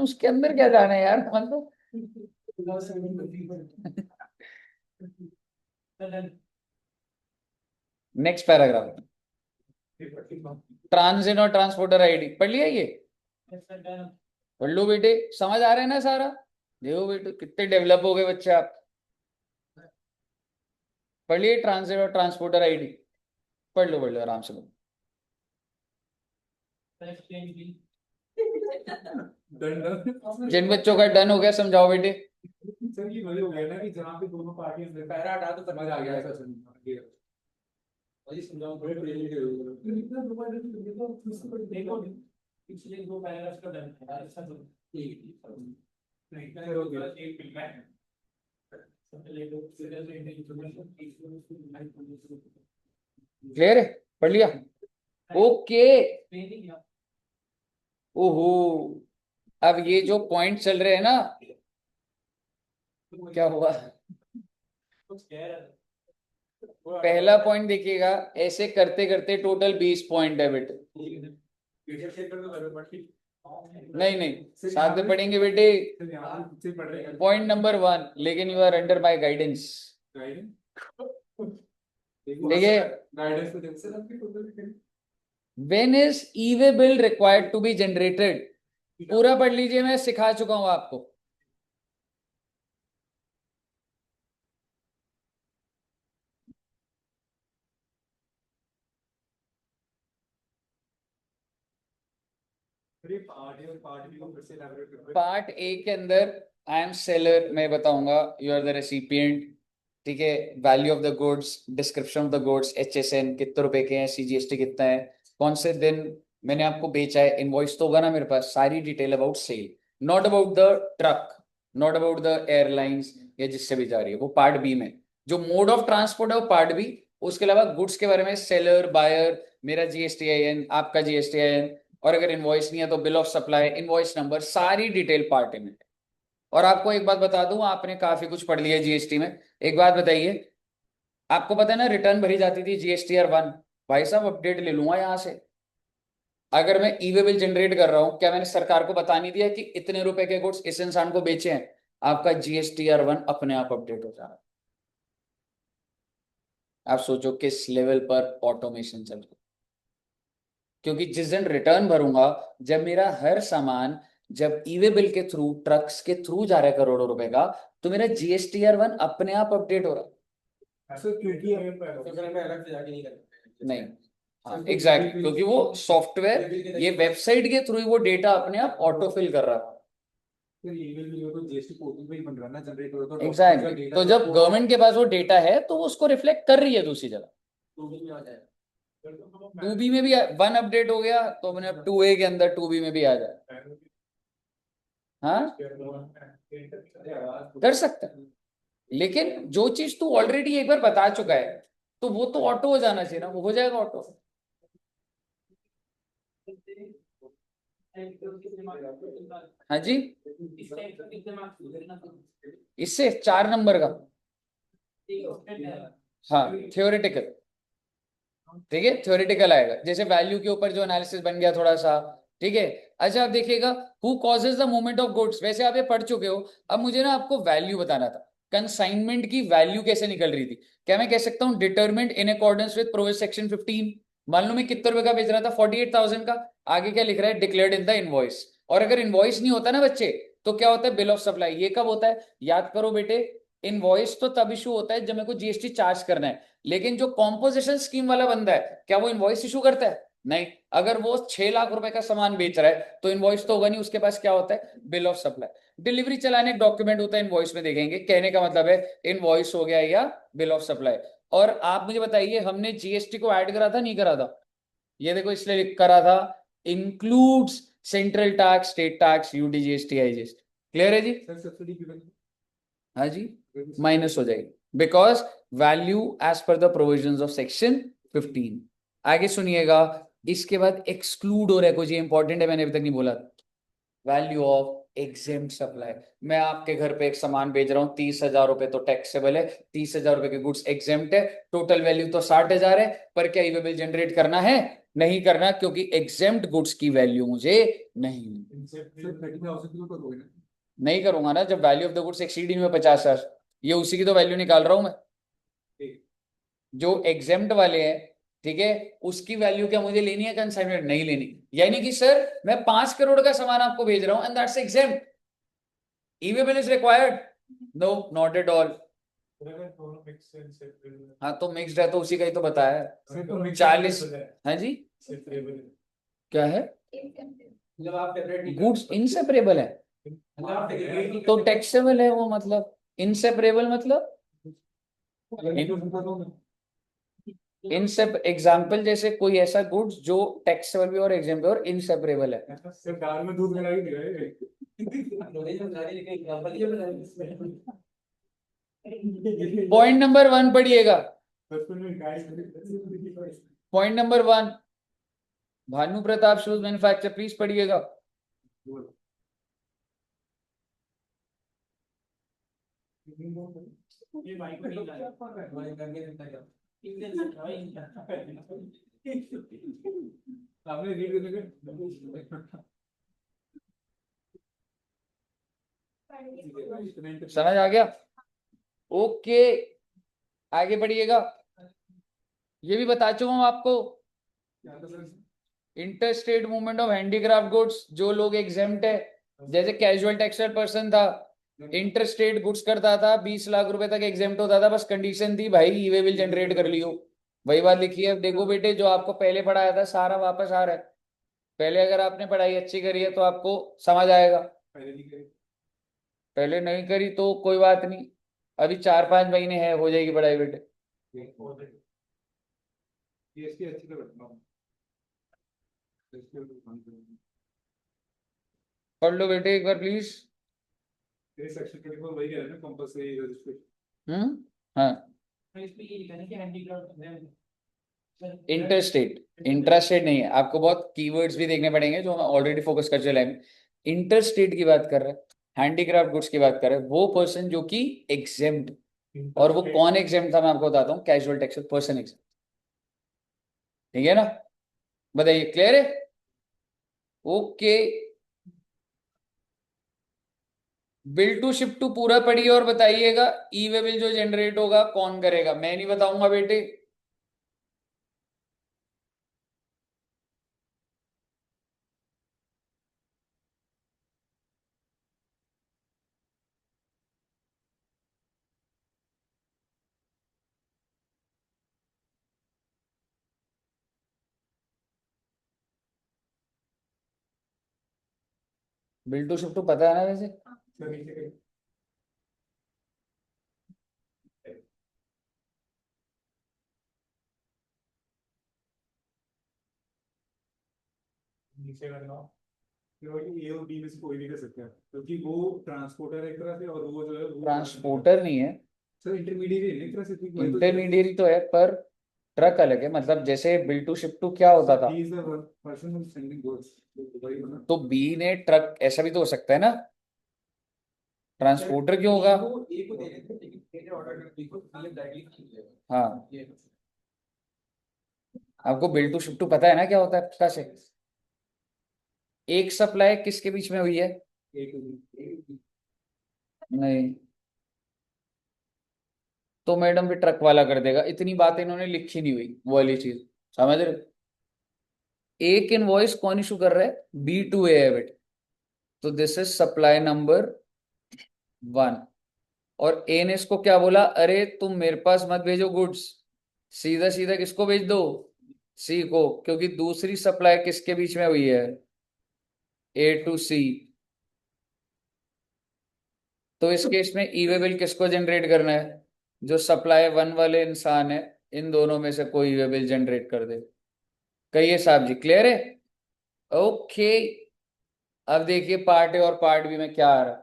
उसके अंदर क्या जाना है यार, मतलब। नेक्स्ट पैराग्राफ, ट्रांजिट और ट्रांसपोर्टर आईडी पढ़ लिया ये? पढ़ लो बेटे, समझ आ रहा है ना सारा? देखो बेटे कितने डेवलप हो गए बच्चे आप। पढ़ लिए ट्रांजिट और ट्रांसपोर्टर आईडी? पढ़ लो आराम से। जिन बच्चों का डन हो गया समझाओ बेटे। सर ये वही हो गया ना कि जहाँ पे दोनों पार्टी पैरा हटा तो समझ आ गया ऐसा समझ वही समझाओ बड़े बड़े देखो पिछले दो पैराग्राफ का डन है ऐसा तो ठीक है नहीं हो गया एक फिल्म है क्लियर है? पढ़ लिया? ओके। ओहो, अब ये जो पॉइंट चल रहे हैं ना, क्या हुआ? पहला पॉइंट देखिएगा, ऐसे करते करते टोटल 20 पॉइंट है बेटे। नहीं नहीं, साथ में पढ़ेंगे बेटे। पॉइंट नंबर 1, लेकिन you are under my guidance. देखिए, when is e way bill required to be generated, पूरा पढ़ लीजिए, मैं सिखा चुका हूं आपको। पार्ट ए के अंदर आई एम सेलर, मैं बताऊंगा यू आर द रेसिपिएंट, ठीक है। Value of the goods, description of the goods, HSN कितने रुपए के हैं, CGST कितना है, कौन से दिन मैंने आपको बेचा है, इनवॉइस तो होगा ना मेरे पास, सारी detail about sale, not about the truck, not about the airlines या जिससे भी जा रही है, वो पार्ट बी में। जो मोड ऑफ ट्रांसपोर्ट है वो पार्ट बी। उसके अलावा गुड्स के बारे में सेलर, बायर, मेरा GSTIN, आपका GSTIN, और अगर इनवॉइस नहीं है तो bill of supply, invoice number, सारी डिटेल पार्ट में। और आपको एक बात बता दूं, आपने काफी कुछ पढ़ लिया GST में। एक बात बताइए, आपको पता है ना रिटर्न भरी जाती थी GSTR1, भाई साहब अपडेट ले लूंगा यहां से। अगर मैं ई वे बिल जनरेट कर रहा हूं, क्या मैंने सरकार को बता नहीं दिया कि इतने रुपए के गुड्स इस इंसान को बेचे हैं? आपका GSTR1 अपने आप अपडेट हो जा रहा है। आप सोचो किस लेवल पर ऑटोमेशन चल रहा है। क्योंकि जिस दिन रिटर्न भरूंगा, जब मेरा हर सामान, जब ई वे बिल के थ्रू, ट्रक्स के थ्रू जा रहा है करोड़ों रुपए का, तो मेरा GSTR1 अपने आप अपडेट हो रहा है। नहीं, हाँ एग्जैक्टली, क्योंकि वो सॉफ्टवेयर, ये वेबसाइट के थ्रू ही वो डेटा अपने आप ऑटो फिल कर रहा है। एग्जैक्टली, तो जब गवर्नमेंट के पास वो डेटा है तो वो उसको रिफ्लेक्ट कर रही है दूसरी जगह। 2B में भी 1 अपडेट हो गया तो मैंने अब 2A के अंदर 2B में भी आ जाए। हाँ, कर सकता है, लेकिन जो चीज तू ऑलरेडी एक बार बता चुका है तो वो तो ऑटो हो जाना चाहिए ना, वो हो जाएगा ऑटो। हाँ जी, इससे 4 नंबर का, हाँ थ्योरेटिकल, ठीक है, थ्योरेटिकल आएगा, जैसे वैल्यू के ऊपर जो एनालिसिस बन गया थोड़ा सा, ठीक है। अच्छा आप देखिएगा, who causes the movement of goods, वैसे आप ये पढ़ चुके हो। अब मुझे ना आपको वैल्यू बताना था, कंसाइनमेंट की वैल्यू कैसे निकल रही थी। क्या मैं कह सकता हूँ determined in accordance with provision section 15? मान लो मैं कितने रुपए का बेच रहा था, 48,000 का, आगे क्या लिख रहा है, डिक्लेयर्ड इन द इनवॉइस। और अगर इनवॉइस नहीं होता ना बच्चे, तो क्या होता है, बिल ऑफ सप्लाई। ये कब होता है, याद करो बेटे, इनवॉइस तो तब इशू होता है जब मेरे को GST चार्ज करना है। लेकिन जो कॉम्पोजिशन स्कीम वाला बंदा है, क्या वो इनवॉइस इशू करता है? नहीं। अगर वो 6 लाख रुपए का सामान बेच रहा है तो इनवॉइस तो होगा नहीं, उसके पास क्या होता है, बिल ऑफ सप्लाई। डिलीवरी चलाने एक डॉक्यूमेंट होता है, इनवॉइस में देखेंगे, कहने का मतलब है इनवॉइस हो गया या बिल ऑफ सप्लाई। और आप मुझे बताइए, हमने GST को ऐड करा था नहीं करा था? ये देखो, इसलिए करा था, includes central tax, state tax, UT GST IGST। Clear है जी? हाँ जी, माइनस हो जाएगी, because value as per the provisions of section 15। आगे सुनिएगा, इसके बाद एक्सक्लूड हो रहा है कुछ, ये इंपॉर्टेंट है, मैंने अभी तक नहीं बोला। वैल्यू ऑफ एग्जेम्प्ट सप्लाई, मैं आपके घर पे एक सामान बेच रहा हूँ, 30,000 रुपए तो टैक्सेबल है, 30,000 रुपए के गुड्स एग्जेम्प्ट है, टोटल वैल्यू तो 60,000 है, पर क्या ई वे बिल जनरेट करना है? नहीं करना, क्योंकि एग्जेम्प्ट गुड्स की वैल्यू मुझे नहीं, नहीं करूंगा ना, जब value of the goods exceed ही नहीं हुआ 50,000, ये उसी की तो वैल्यू निकाल रहा हूं मैं, जो एग्जेम्प्ट वाले हैं, ठीक है। उसकी वैल्यू क्या मुझे लेनी है, कंसाइनमेंट नहीं लेनी। यानी कि सर मैं 5 करोड़ का सामान आपको भेज रहा हूं and that's exempt, E way bill is required? No, not at all. हाँ तो मिक्स्ड है तो उसी का ही तो बताया है, 40। हाँ जी, क्या है, गुड्स इनसेपरेबल है तो टैक्सेबल है वो, मतलब इनसेपरेबल मतलब इनसेप एग्जाम्पल, जैसे कोई ऐसा गुड्स जो टैक्सेबल भी और एग्जाम्पल और इनसेपरेबल है। दाल में दूध मिला ही नहीं है। पॉइंट नंबर 1 पढ़िएगा, point number 1, Bhanu Pratap shoes manufacture, please पढ़िएगा। आपने रीड करने के समझ आ गया? ओके, आगे बढ़िएगा। ये भी बता चुका हूं आपको, inter state movement of handicraft goods, जो लोग एग्जेम्प्ट है, जैसे कैजुअल टेक्सटाइल पर्सन था, इंटर स्टेट गुड्स करता था, 20 लाख रुपए तक एग्जेम्प्ट होता था, बस कंडीशन थी भाई ई वे बिल जनरेट कर लियो। वही बात लिखी है। देखो बेटे, जो आपको पहले पढ़ाया था सारा वापस आ रहा है। पहले अगर आपने पढ़ाई अच्छी करी है तो आपको समझ आएगा, पहले नहीं करी तो कोई बात नहीं, अभी 4-5 महीने है, हो जाएगी पढ़ाई बेटे। पढ़ लो बेटे एक बार प्लीज। हाँ, इंटरस्टेट, इंट्रास्टेट नहीं है, आपको बहुत कीवर्ड्स भी देखने पड़ेंगे जो हम ऑलरेडी फोकस कर चले हैं। इंटरस्टेट की बात कर रहे हैं, हैंडीक्राफ्ट गुड्स की बात कर रहे हैं, वो पर्सन जो कि एग्जेम्प्ट, और वो कौन एग्जेम्प्ट था मैं आपको बताता हूँ, कैजुअल टेक्सटाइल पर्सन एग्जेम्प्ट। ठीक है ना? बताइए, क्लियर है? Okay, bill to ship to पूरा पढ़िए और बताइएगा ई वे बिल जो जनरेट होगा कौन करेगा, मैं नहीं बताऊंगा बेटे। बिल टू शिप टू पता है ना वैसे? नीचे करना, ए और बी में से कोई भी कर सकता है, क्योंकि वो ट्रांसपोर्टर एक तरह से और वो जो है वो ट्रांसपोर्टर नहीं है, सर इंटरमीडिएट है एक तरह से, क्योंकि वही तो इंटरमीडिएट तो है, पर ट्रक अलग है। मतलब जैसे बिल टू शिप टू क्या होता था, he is the person who is sending goods, तो वही बना। तो बी ने ट्रक, ऐसा भी तो हो सकता है ना, ट्रांसपोर्टर क्यों होगा? वो ए को दे रहे थे, लेकिन ए ने ऑर्डर कर दी, को बी डायरेक्टली नहीं लेगा। हाँ, ये आपको बिल टू शिप टू पता है ना क्या होता है पता से? एक सप्लाई किसके बीच में हुई है? ए को दी। नहीं, तो मैडम भी ट्रक वाला कर देगा, इतनी बात इन्होंने लिखी नहीं हुई वो वाली चीज, समझ रहे हो? एक इनवॉइस कौन इशू कर रहा है? B2A है बेटे, तो दिस इज सप्लाई नंबर 1। और ए ने इसको क्या बोला, अरे तुम मेरे पास मत भेजो गुड्स, सीधा सीधा किसको भेज दो? सी को, क्योंकि दूसरी सप्लाई किसके बीच में हुई है? A to C। तो इस केस में ई वे बिल किसको जनरेट करना है? जो सप्लाई 1 वाले इंसान है, इन दोनों में से कोई ई वे बिल जनरेट कर दे। कहिए साहब जी, क्लियर है? ओके, अब देखिए पार्ट ए और पार्ट बी में क्या आ रहा है,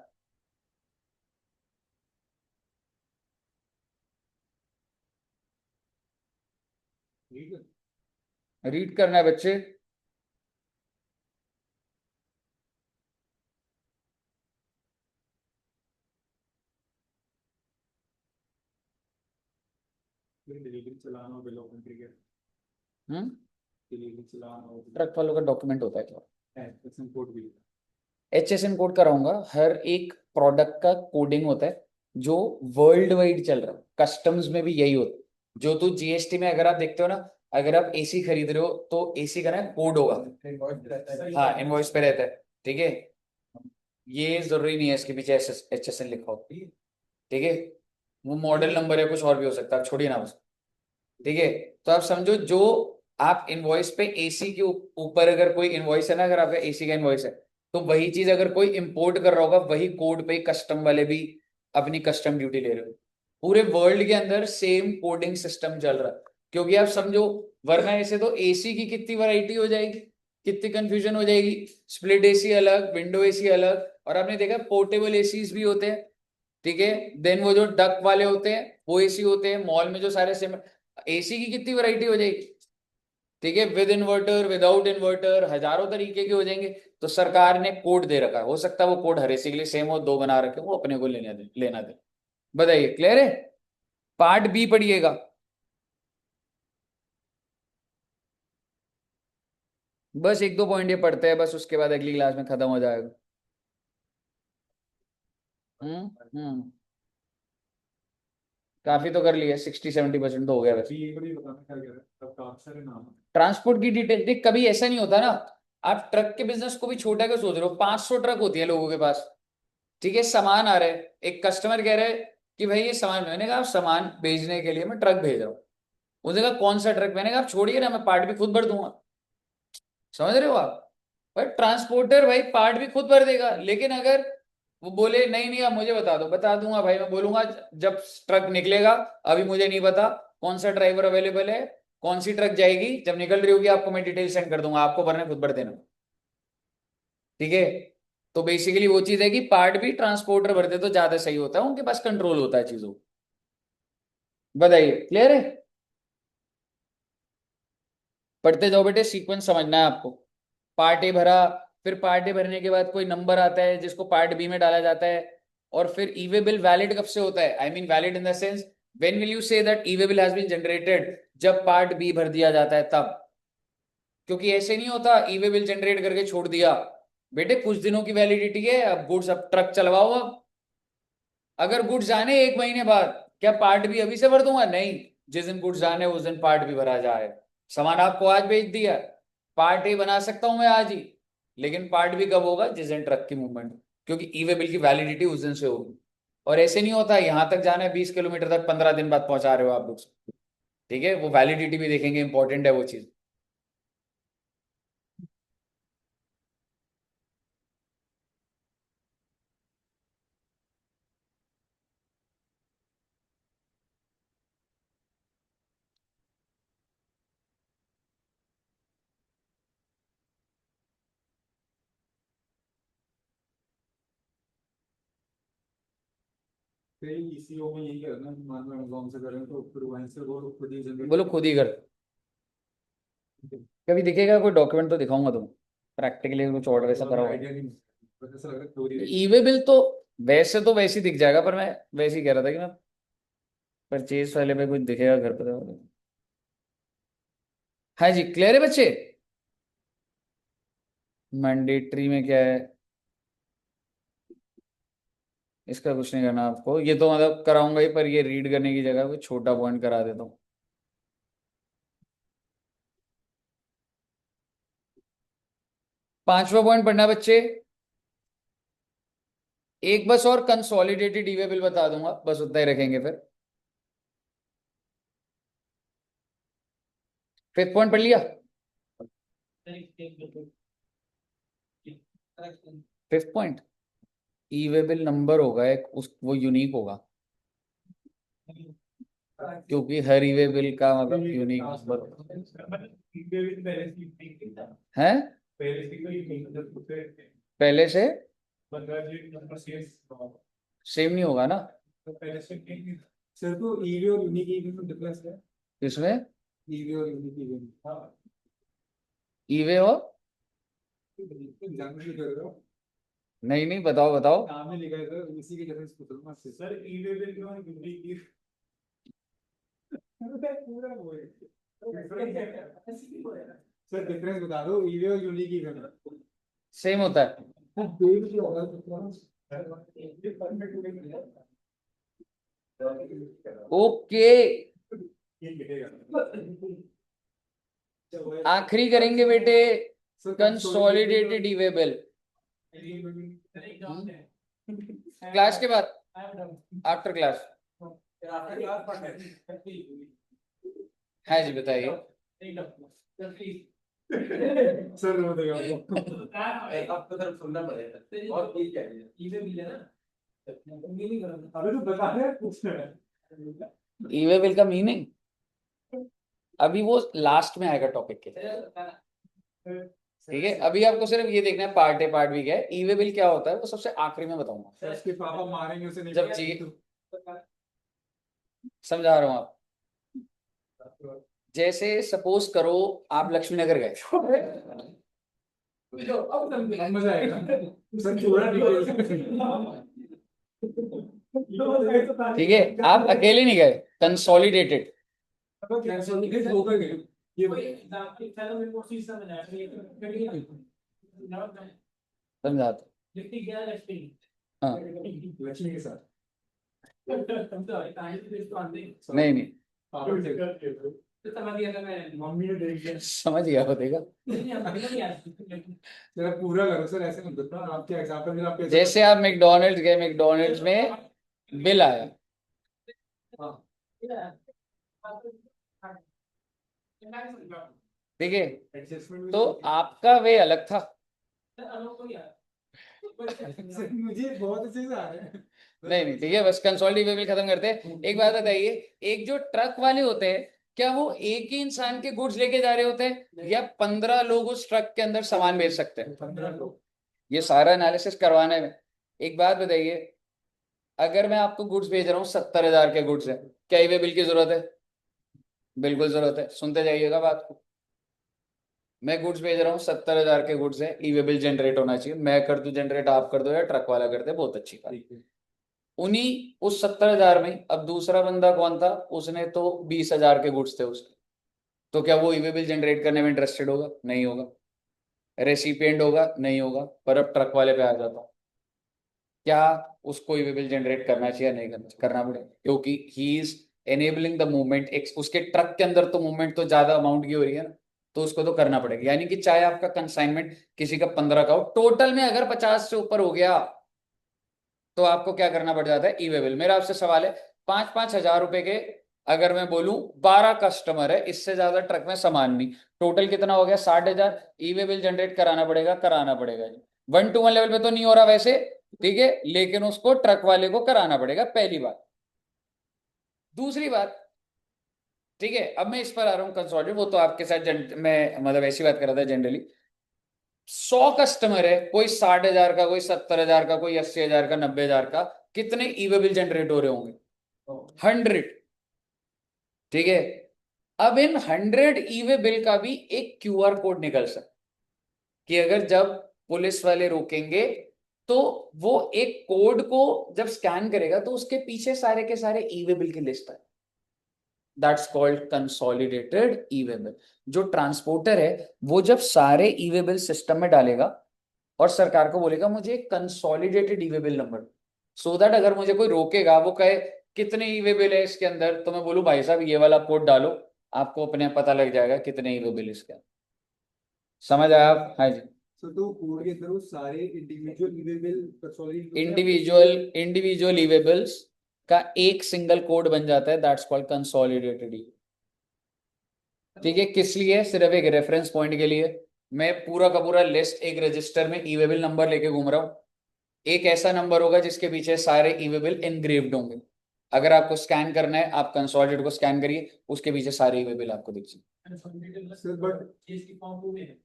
रीड करना है बच्चे। डिलीवरी चलाना और बिल ऑफ एंट्री के, हम्म, डिलीवरी चलाना और ट्रक वालों का डॉक्यूमेंट होता है क्या? एसएम कोड भी। HSN कोड कराऊंगा, हर एक प्रोडक्ट का कोडिंग होता है जो वर्ल्ड वाइड चल रहा है, कस्टम्स में भी यही होता है। जो तो जीएसटी में अगर आप देखते हो ना, अगर आप एसी खरीद रहे हो तो एसी का ना कोड होगा, हाँ इनवॉइस पे रहता है। ठीक है, ये जरूरी नहीं है इसके पीछे HSN लिखा हो, ठीक है, वो मॉडल नंबर है, कुछ और भी हो सकता है, आप छोड़िए ना बस। ठीक है, तो आप समझो, जो आप इनवॉइस पे एसी के ऊपर अगर कोई इनवॉइस है ना, अगर आपका एसी का इनवॉइस है, तो वही चीज अगर कोई इंपोर्ट कर रहा होगा, वही कोड पे कस्टम वाले भी अपनी कस्टम ड्यूटी ले रहे हो। पूरे वर्ल्ड के अंदर सेम कोडिंग सिस्टम चल रहा है, क्योंकि आप समझो, वरना ऐसे तो एसी की कितनी वैरायटी हो जाएगी, कितनी कंफ्यूजन हो जाएगी। स्प्लिट एसी अलग, विंडो एसी अलग, और आपने देखा पोर्टेबल एसीज भी होते हैं। ठीक है, देन वो जो डक वाले होते हैं वो एसी होते हैं, मॉल में जो सारे सिम, एसी की कितनी वैरायटी हो जाएगी। ठीक है, विद इन्वर्टर, विदाउट इन्वर्टर, हजारों तरीके के हो जाएंगे। तो सरकार ने कोड दे रखा है, हो सकता है वो कोड हर एसी के लिए सेम हो, दो बना रखे वो अपने को लेना दे। बताइए, क्लियर है? पार्ट बी पढ़िएगा। बस एक दो पॉइंट ये पढ़ते हैं बस, उसके बाद अगली क्लास में खत्म हो जाएगा। हम्म। काफी तो कर लिया, 60-70% तो हो गया वैसे। ये बड़ी बताना क्या कह रहा है, अब काफी सारे नाम हैं। ट्रांसपोर्ट की डिटेल देख, कभी ऐसा नहीं होता ना, आप ट्रक के बिजनेस को भी छोटा क्यों सोच रहे हो? 500 ट्रक होती है लोगों के पास, ठीक है, सामान आ रहा है, एक कस्टमर कह रहा है कि भाई ये सामान, मैंने कहा सामान भेजने के लिए मैं ट्रक भेज रहा हूँ, उसने कहा कौन सा ट्रक, मैंने कहा आप छोड़िए ना, मैं पार्ट भी खुद भर दूंगा। समझ रहे हो आप? भाई ट्रांसपोर्टर भाई पार्ट भी खुद भर देगा, लेकिन अगर वो बोले नहीं नहीं आप मुझे बता दो, बता दूंगा भाई, मैं बोलूंगा जब ट्रक निकलेगा, अभी मुझे नहीं पता कौन सा ड्राइवर अवेलेबल है, कौन सी ट्रक जाएगी, जब निकल रही होगी आपको मैं डिटेल सेंड कर दूंगा, आपको भरने खुद भर देना। ठीक है, तो बेसिकली वो चीज है कि पार्ट भी ट्रांसपोर्टर भरते तो ज्यादा सही होता है, उनके पास कंट्रोल होता है चीजों को। बताइए, क्लियर है? पढ़ते जाओ बेटे, सीक्वेंस समझना है आपको। पार्ट ए भरा, फिर पार्ट ए भरने के बाद कोई नंबर आता है जिसको पार्ट बी में डाला जाता है, और फिर ईवे बिल वैलिड कब से होता है, I mean valid in the sense when will you say that e way bill has been generated, जब पार्ट बी भर दिया जाता है तब। क्योंकि ऐसे नहीं होता ईवे बिल जनरेट करके छोड़ दिया, बेटे कुछ दिनों की वैलिडिटी है, अब गुड्स, अब ट्रक चलवाओ अब। अगर गुड्स आने 1 महीने बाद, क्या पार्ट भी अभी से भर दूंगा? नहीं, जिस दिन गुड्स आने उस दिन पार्ट भी भरा जाए। सामान आपको आज भेज दिया, पार्ट ए बना सकता हूं मैं आज ही, लेकिन पार्ट भी कब होगा? जिस दिन ट्रक की मूवमेंट, क्योंकि ई वे बिल की वैलिडिटी उस दिन से होगी। और ऐसे नहीं होता यहां तक जाना है 20 किलोमीटर तक 15 दिन बाद पहुंचा रहे हो आप लोग। ठीक है, वो वैलिडिटी भी देखेंगे, इंपॉर्टेंट है वो चीज। फिर ईसीओ में यही करना है, मान लो अमेजोन से करें तो फिर वहीं से वो खुद ही जनरेट बोलो खुद ही कर, कभी दिखेगा कोई डॉक्यूमेंट तो दिखाऊंगा तुम, प्रैक्टिकली कुछ ऑर्डर ऐसा करा आइडिया नहीं, बस ऐसा लग रहा है थ्योरी। ईवे बिल तो वैसे ही दिख जाएगा, पर मैं वैसे ही कह रहा था कि मैं परचेज वाले पे कुछ दिखेगा घर पे तो। हाँ जी, क्लियर है बच्चे? मैंडेटरी में क्या है, इसका कुछ नहीं करना आपको, ये तो मतलब कराऊंगा ही, पर ये रीड करने की जगह कोई छोटा पॉइंट करा देता हूँ। 5वां पॉइंट पढ़ना है बच्चे, एक बस और कंसोलिडेटेड ईवे बिल बता दूंगा, बस उतना ही रखेंगे फिर। 5th पॉइंट पढ़ लिया? 5th point, e-way bill number होगा एक, उस वो यूनिक होगा, क्योंकि हर ईवे बिल का मतलब यूनिक नंबर है। पहले से सेम नहीं होगा ना? सर तो ईवी और यूनिक ईवी में डिफरेंस है। इसमें ईवी और यूनिक ईवी में, हाँ ईवे और, जानबूझ के कर रहे हो, नहीं नहीं, बताओ बताओ। नाम ही लिखा है सर, इसी की डिफरेंस पूछ रहा हूँ आपसे। सर ईवी बिल में और यूनिक पूरा वो है। सर डिफरेंस बता दो ईवी और यूनिक ईवी में। सेम होता है। ओके, आखिरी करेंगे बेटे, कंसोलिडेटेड ईवे बिल क्लास के बाद, आफ्टर क्लास। हाँ जी बताइए। सर वो देगा आपको। आपको तरफ सुनना पड़ेगा और ठीक है ईवे मिले ना अबे तो बता रहे पूछ रहे हैं। ईवे बिल का मीनिंग अभी वो लास्ट में आएगा टॉपिक के, ठीक है, अभी आपको सिर्फ ये देखना है पार्ट ए पार्ट बी क्या है, ईवे बिल क्या होता है वो सबसे आखिरी में बताऊंगा, उसके पापा मारेंगे उसे नहीं जब जी समझा रहा हूँ आप। जैसे सपोज करो आप लक्ष्मी नगर गए, मजा आएगा सर पूरा डिटेल। ठीक है, आप अकेले नहीं गए, कंसोलिडेटेड। ये समझाते, हाँ लक्ष्मी के साथ नहीं नहीं पापड़ से मम्मी ने देख लिया। समझ गया हो देगा। जरा पूरा करो सर, ऐसे मत बताओ, आपके एग्जांपल में आप जैसे आप मैकडोनल्ड्स गए, मैकडोनल्ड्स में बिल आया, ठीक है, एडजस्टमेंट तो आपका वे अलग था। मुझे बहुत अच्छे से आ रहे हैं। नहीं नहीं ठीक है, बस कंसोलिडेटेड खत्म करते हैं। एक बात बताइए, एक जो ट्रक वाले होते हैं, क्या वो एक ही इंसान के गुड्स लेके जा रहे होते हैं, या 15 लोग उस ट्रक के अंदर सामान भेज सकते हैं? 15 लोग। ये सारा एनालिसिस करवाने में, एक बात बताइए, अगर मैं आपको गुड्स भेज रहा हूँ 70,000 के गुड्स है, क्या ईवे बिल की जरूरत है? बिल्कुल जरूरत है। सुनते जाइएगा बात को। मैं गुड्स भेज रहा हूँ 70,000 के गुड्स है, ईवे बिल जनरेट होना चाहिए। मैं कर दूं जनरेट, आप कर दो, या ट्रक वाला कर दे, बहुत अच्छी बात। उन्हीं उस 70,000 में अब दूसरा बंदा कौन था, उसने तो 20,000 के गुड्स थे उसके, तो क्या वो ईवे बिल जनरेट करने में इंटरेस्टेड होगा? नहीं होगा। रेसिपिएंट होगा? नहीं होगा। पर अब ट्रक वाले पे आ जाता हूं, क्या उसको ईवे बिल जनरेट करना चाहिए? नहीं करना पड़ेगा, क्योंकि he is enabling the movement. उसके ट्रक के अंदर तो मूवमेंट तो ज्यादा अमाउंट की हो रही है ना, तो उसको तो करना पड़ेगा। यानी कि चाहे आपका कंसाइनमेंट किसी का 15 का हो, टोटल में अगर 50 से ऊपर हो गया, तो आपको क्या करना पड़ जाता है? ई वे बिल। मेरा आपसे सवाल है, 5-5 हजार रुपए के, अगर मैं बोलूं 12 कस्टमर है, इससे ज्यादा ट्रक में सामान नहीं, टोटल कितना हो गया? 60,000। ई वे बिल जनरेट कराना पड़ेगा, कराना पड़ेगा जी। 1 to 1 लेवल पे तो नहीं हो रहा वैसे, ठीक है, लेकिन उसको ट्रक वाले को कराना पड़ेगा, पहली बात। दूसरी बात, ठीक है, अब मैं इस पर आ रहा हूँ कंसोलिडेट, वो तो आपके साथ मैं मतलब ऐसी बात कर रहा था जनरली। 100 कस्टमर है, कोई 60,000 का, कोई 70,000 का, कोई 80,000 का, 90,000 का, कितने ई वे बिल जनरेट हो रहे होंगे? 100, ठीक है। अब इन 100 ई वे बिल का भी एक क्यूआर कोड निकल सकता, कि अगर जब पुलिस वाले रोकेंगे, तो वो एक कोड को जब स्कैन करेगा, तो उसके पीछे सारे के सारे ई वे बिल की लिस्ट है। That's called consolidated E way bill. जो ट्रांसपोर्टर है, वो जब सारे ई वे बिल सिस्टम में डालेगा, और सरकार को बोलेगा मुझे एक consolidated E way bill number, so that अगर मुझे कोई रोकेगा, वो कहे कितने ई वे बिल है इसके अंदर, तो मैं बोलूं भाई साहब ये वाला कोड डालो, आपको अपने आप पता लग जाएगा कितने ई वे बिल इसके अंदर। समझ आया आप? हाँ जी। तो कोड के अंदर वो सारे individual email consolidate individual individual e way bills का एक सिंगल कोड बन जाता है, दैट्स कॉल्ड कंसोलिडेटेड। ठीक है, किस लिए? सिर्फ एक रेफरेंस पॉइंट के लिए। मैं पूरा का पूरा लिस्ट एक रजिस्टर में ई वे बिल नंबर लेके घूम रहा हूँ, एक ऐसा नंबर होगा जिसके पीछे सारे ई वे बिल इनग्रेव्ड होंगे। अगर आपको स्कैन करना है, आप कंसोलिडेट को स्कैन करिए, उसके पीछे सारे ई वे बिल आपको दिख सर बट जाए।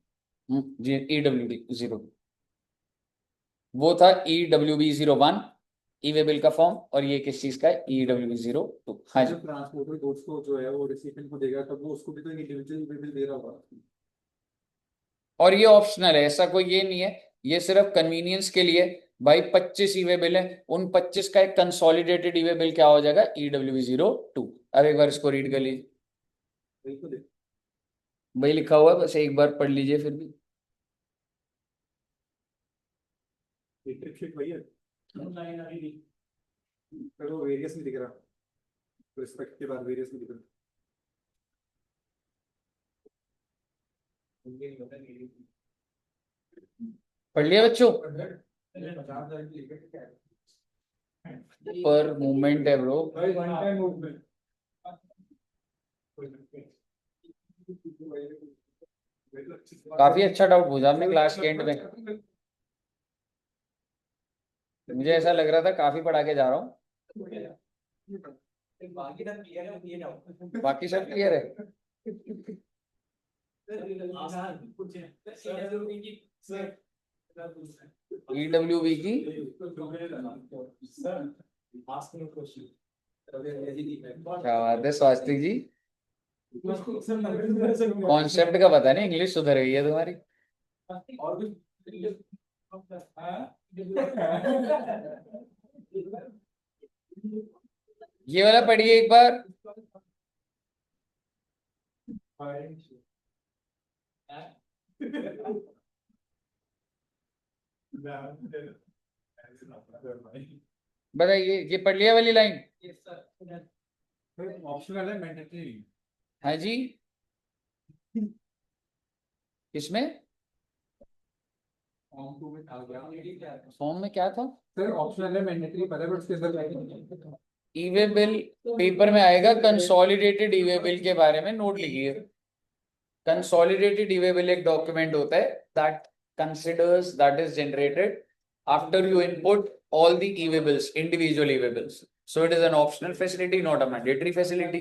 जी, EWD 0, वो था EWB 01 ई वे बिल का फॉर्म, और ये किस चीज का है? EWB 02। हाँ जी। जब ट्रांसपोर्टर गुड्स को जो है वो रिसिपेंट को देगा, तब वो उसको भी तो इंडिविजुअल ईमेल दे रहा होगा। और ये ऑप्शनल है, ऐसा कोई ये नहीं है, ये सिर्फ कन्वीनियंस के लिए। भाई 25 ई वे बिल है, उन 25 का एक कंसोलिडेटेड ई वे बिल क्या हो जाएगा? EWB 02। अब एक बार इसको रीड कर लीजिए, वही तो देख, वही लिखा हुआ है, बस एक बार पढ़ लीजिए फिर भी। ट्रिक शीट वही है, पर वो वेरियस नहीं दिख रहा, रिस्पेक्ट के बाद वेरियस नहीं दिख रहा। पढ़ लिया बच्चों? पर मूवमेंट है ब्रो, भाई वन टाइम मूवमेंट। काफी अच्छा डाउट पूछा आपने क्लास के एंड में। मुझे ऐसा लग रहा था काफी पढ़ा के जा रहा हूँ। बाकी सब क्लियर है? EWB की क्या बात है स्वास्तिक जी, कॉन्सेप्ट का पता नहीं, इंग्लिश सुधर गई है तुम्हारी। ये वाला पढ़िए एक बार। बताइए, ये पढ़ लिया वाली लाइन? ऑप्शनल है, मैंडेटरी नहीं। हाँ जी, किसमें? फॉर्म 2 में आ गया। फॉर्म में क्या था? सर ऑप्शनल है, मैंडेटरी पता है, बट उसके अंदर ई वे बिल पेपर में आएगा, कंसोलिडेटेड ई वे बिल के बारे में नोट लिखिए। कंसोलिडेटेड ई वे बिल एक डॉक्यूमेंट होता है that considers, that is generated after you input all the e-way-bills, individual e-way-bills. So it is an optional facility, not a mandatory facility.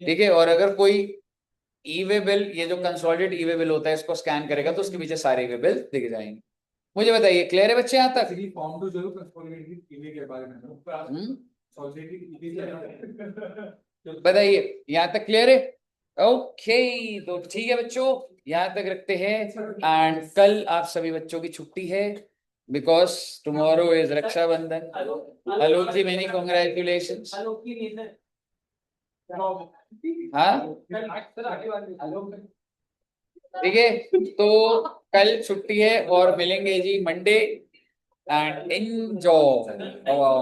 ठीक है, और अगर कोई ई-वे बिल, ये जो कंसोलिडेटेड ई-वे बिल होता है, इसको स्कैन करेगा तो उसके पीछे सारे ई-वे बिल दिख जाएंगे। मुझे बताइए, क्लियर है बच्चे यहाँ तक? फॉर्म 2 जो कंसोलिडेटेड ईवी के बारे में कंसोलिडेटेड ईवी बताइए, यहाँ तक क्लियर है? ओके, तो ठीक है बच्चों, यहाँ तक रखते हैं। एंड कल आप सभी बच्चों की छुट्टी है, because tomorrow is Rakshabandhan. Alok ji, many congratulations. हाँ ठीक है, तो कल छुट्टी है और मिलेंगे जी मंडे। And enjoy.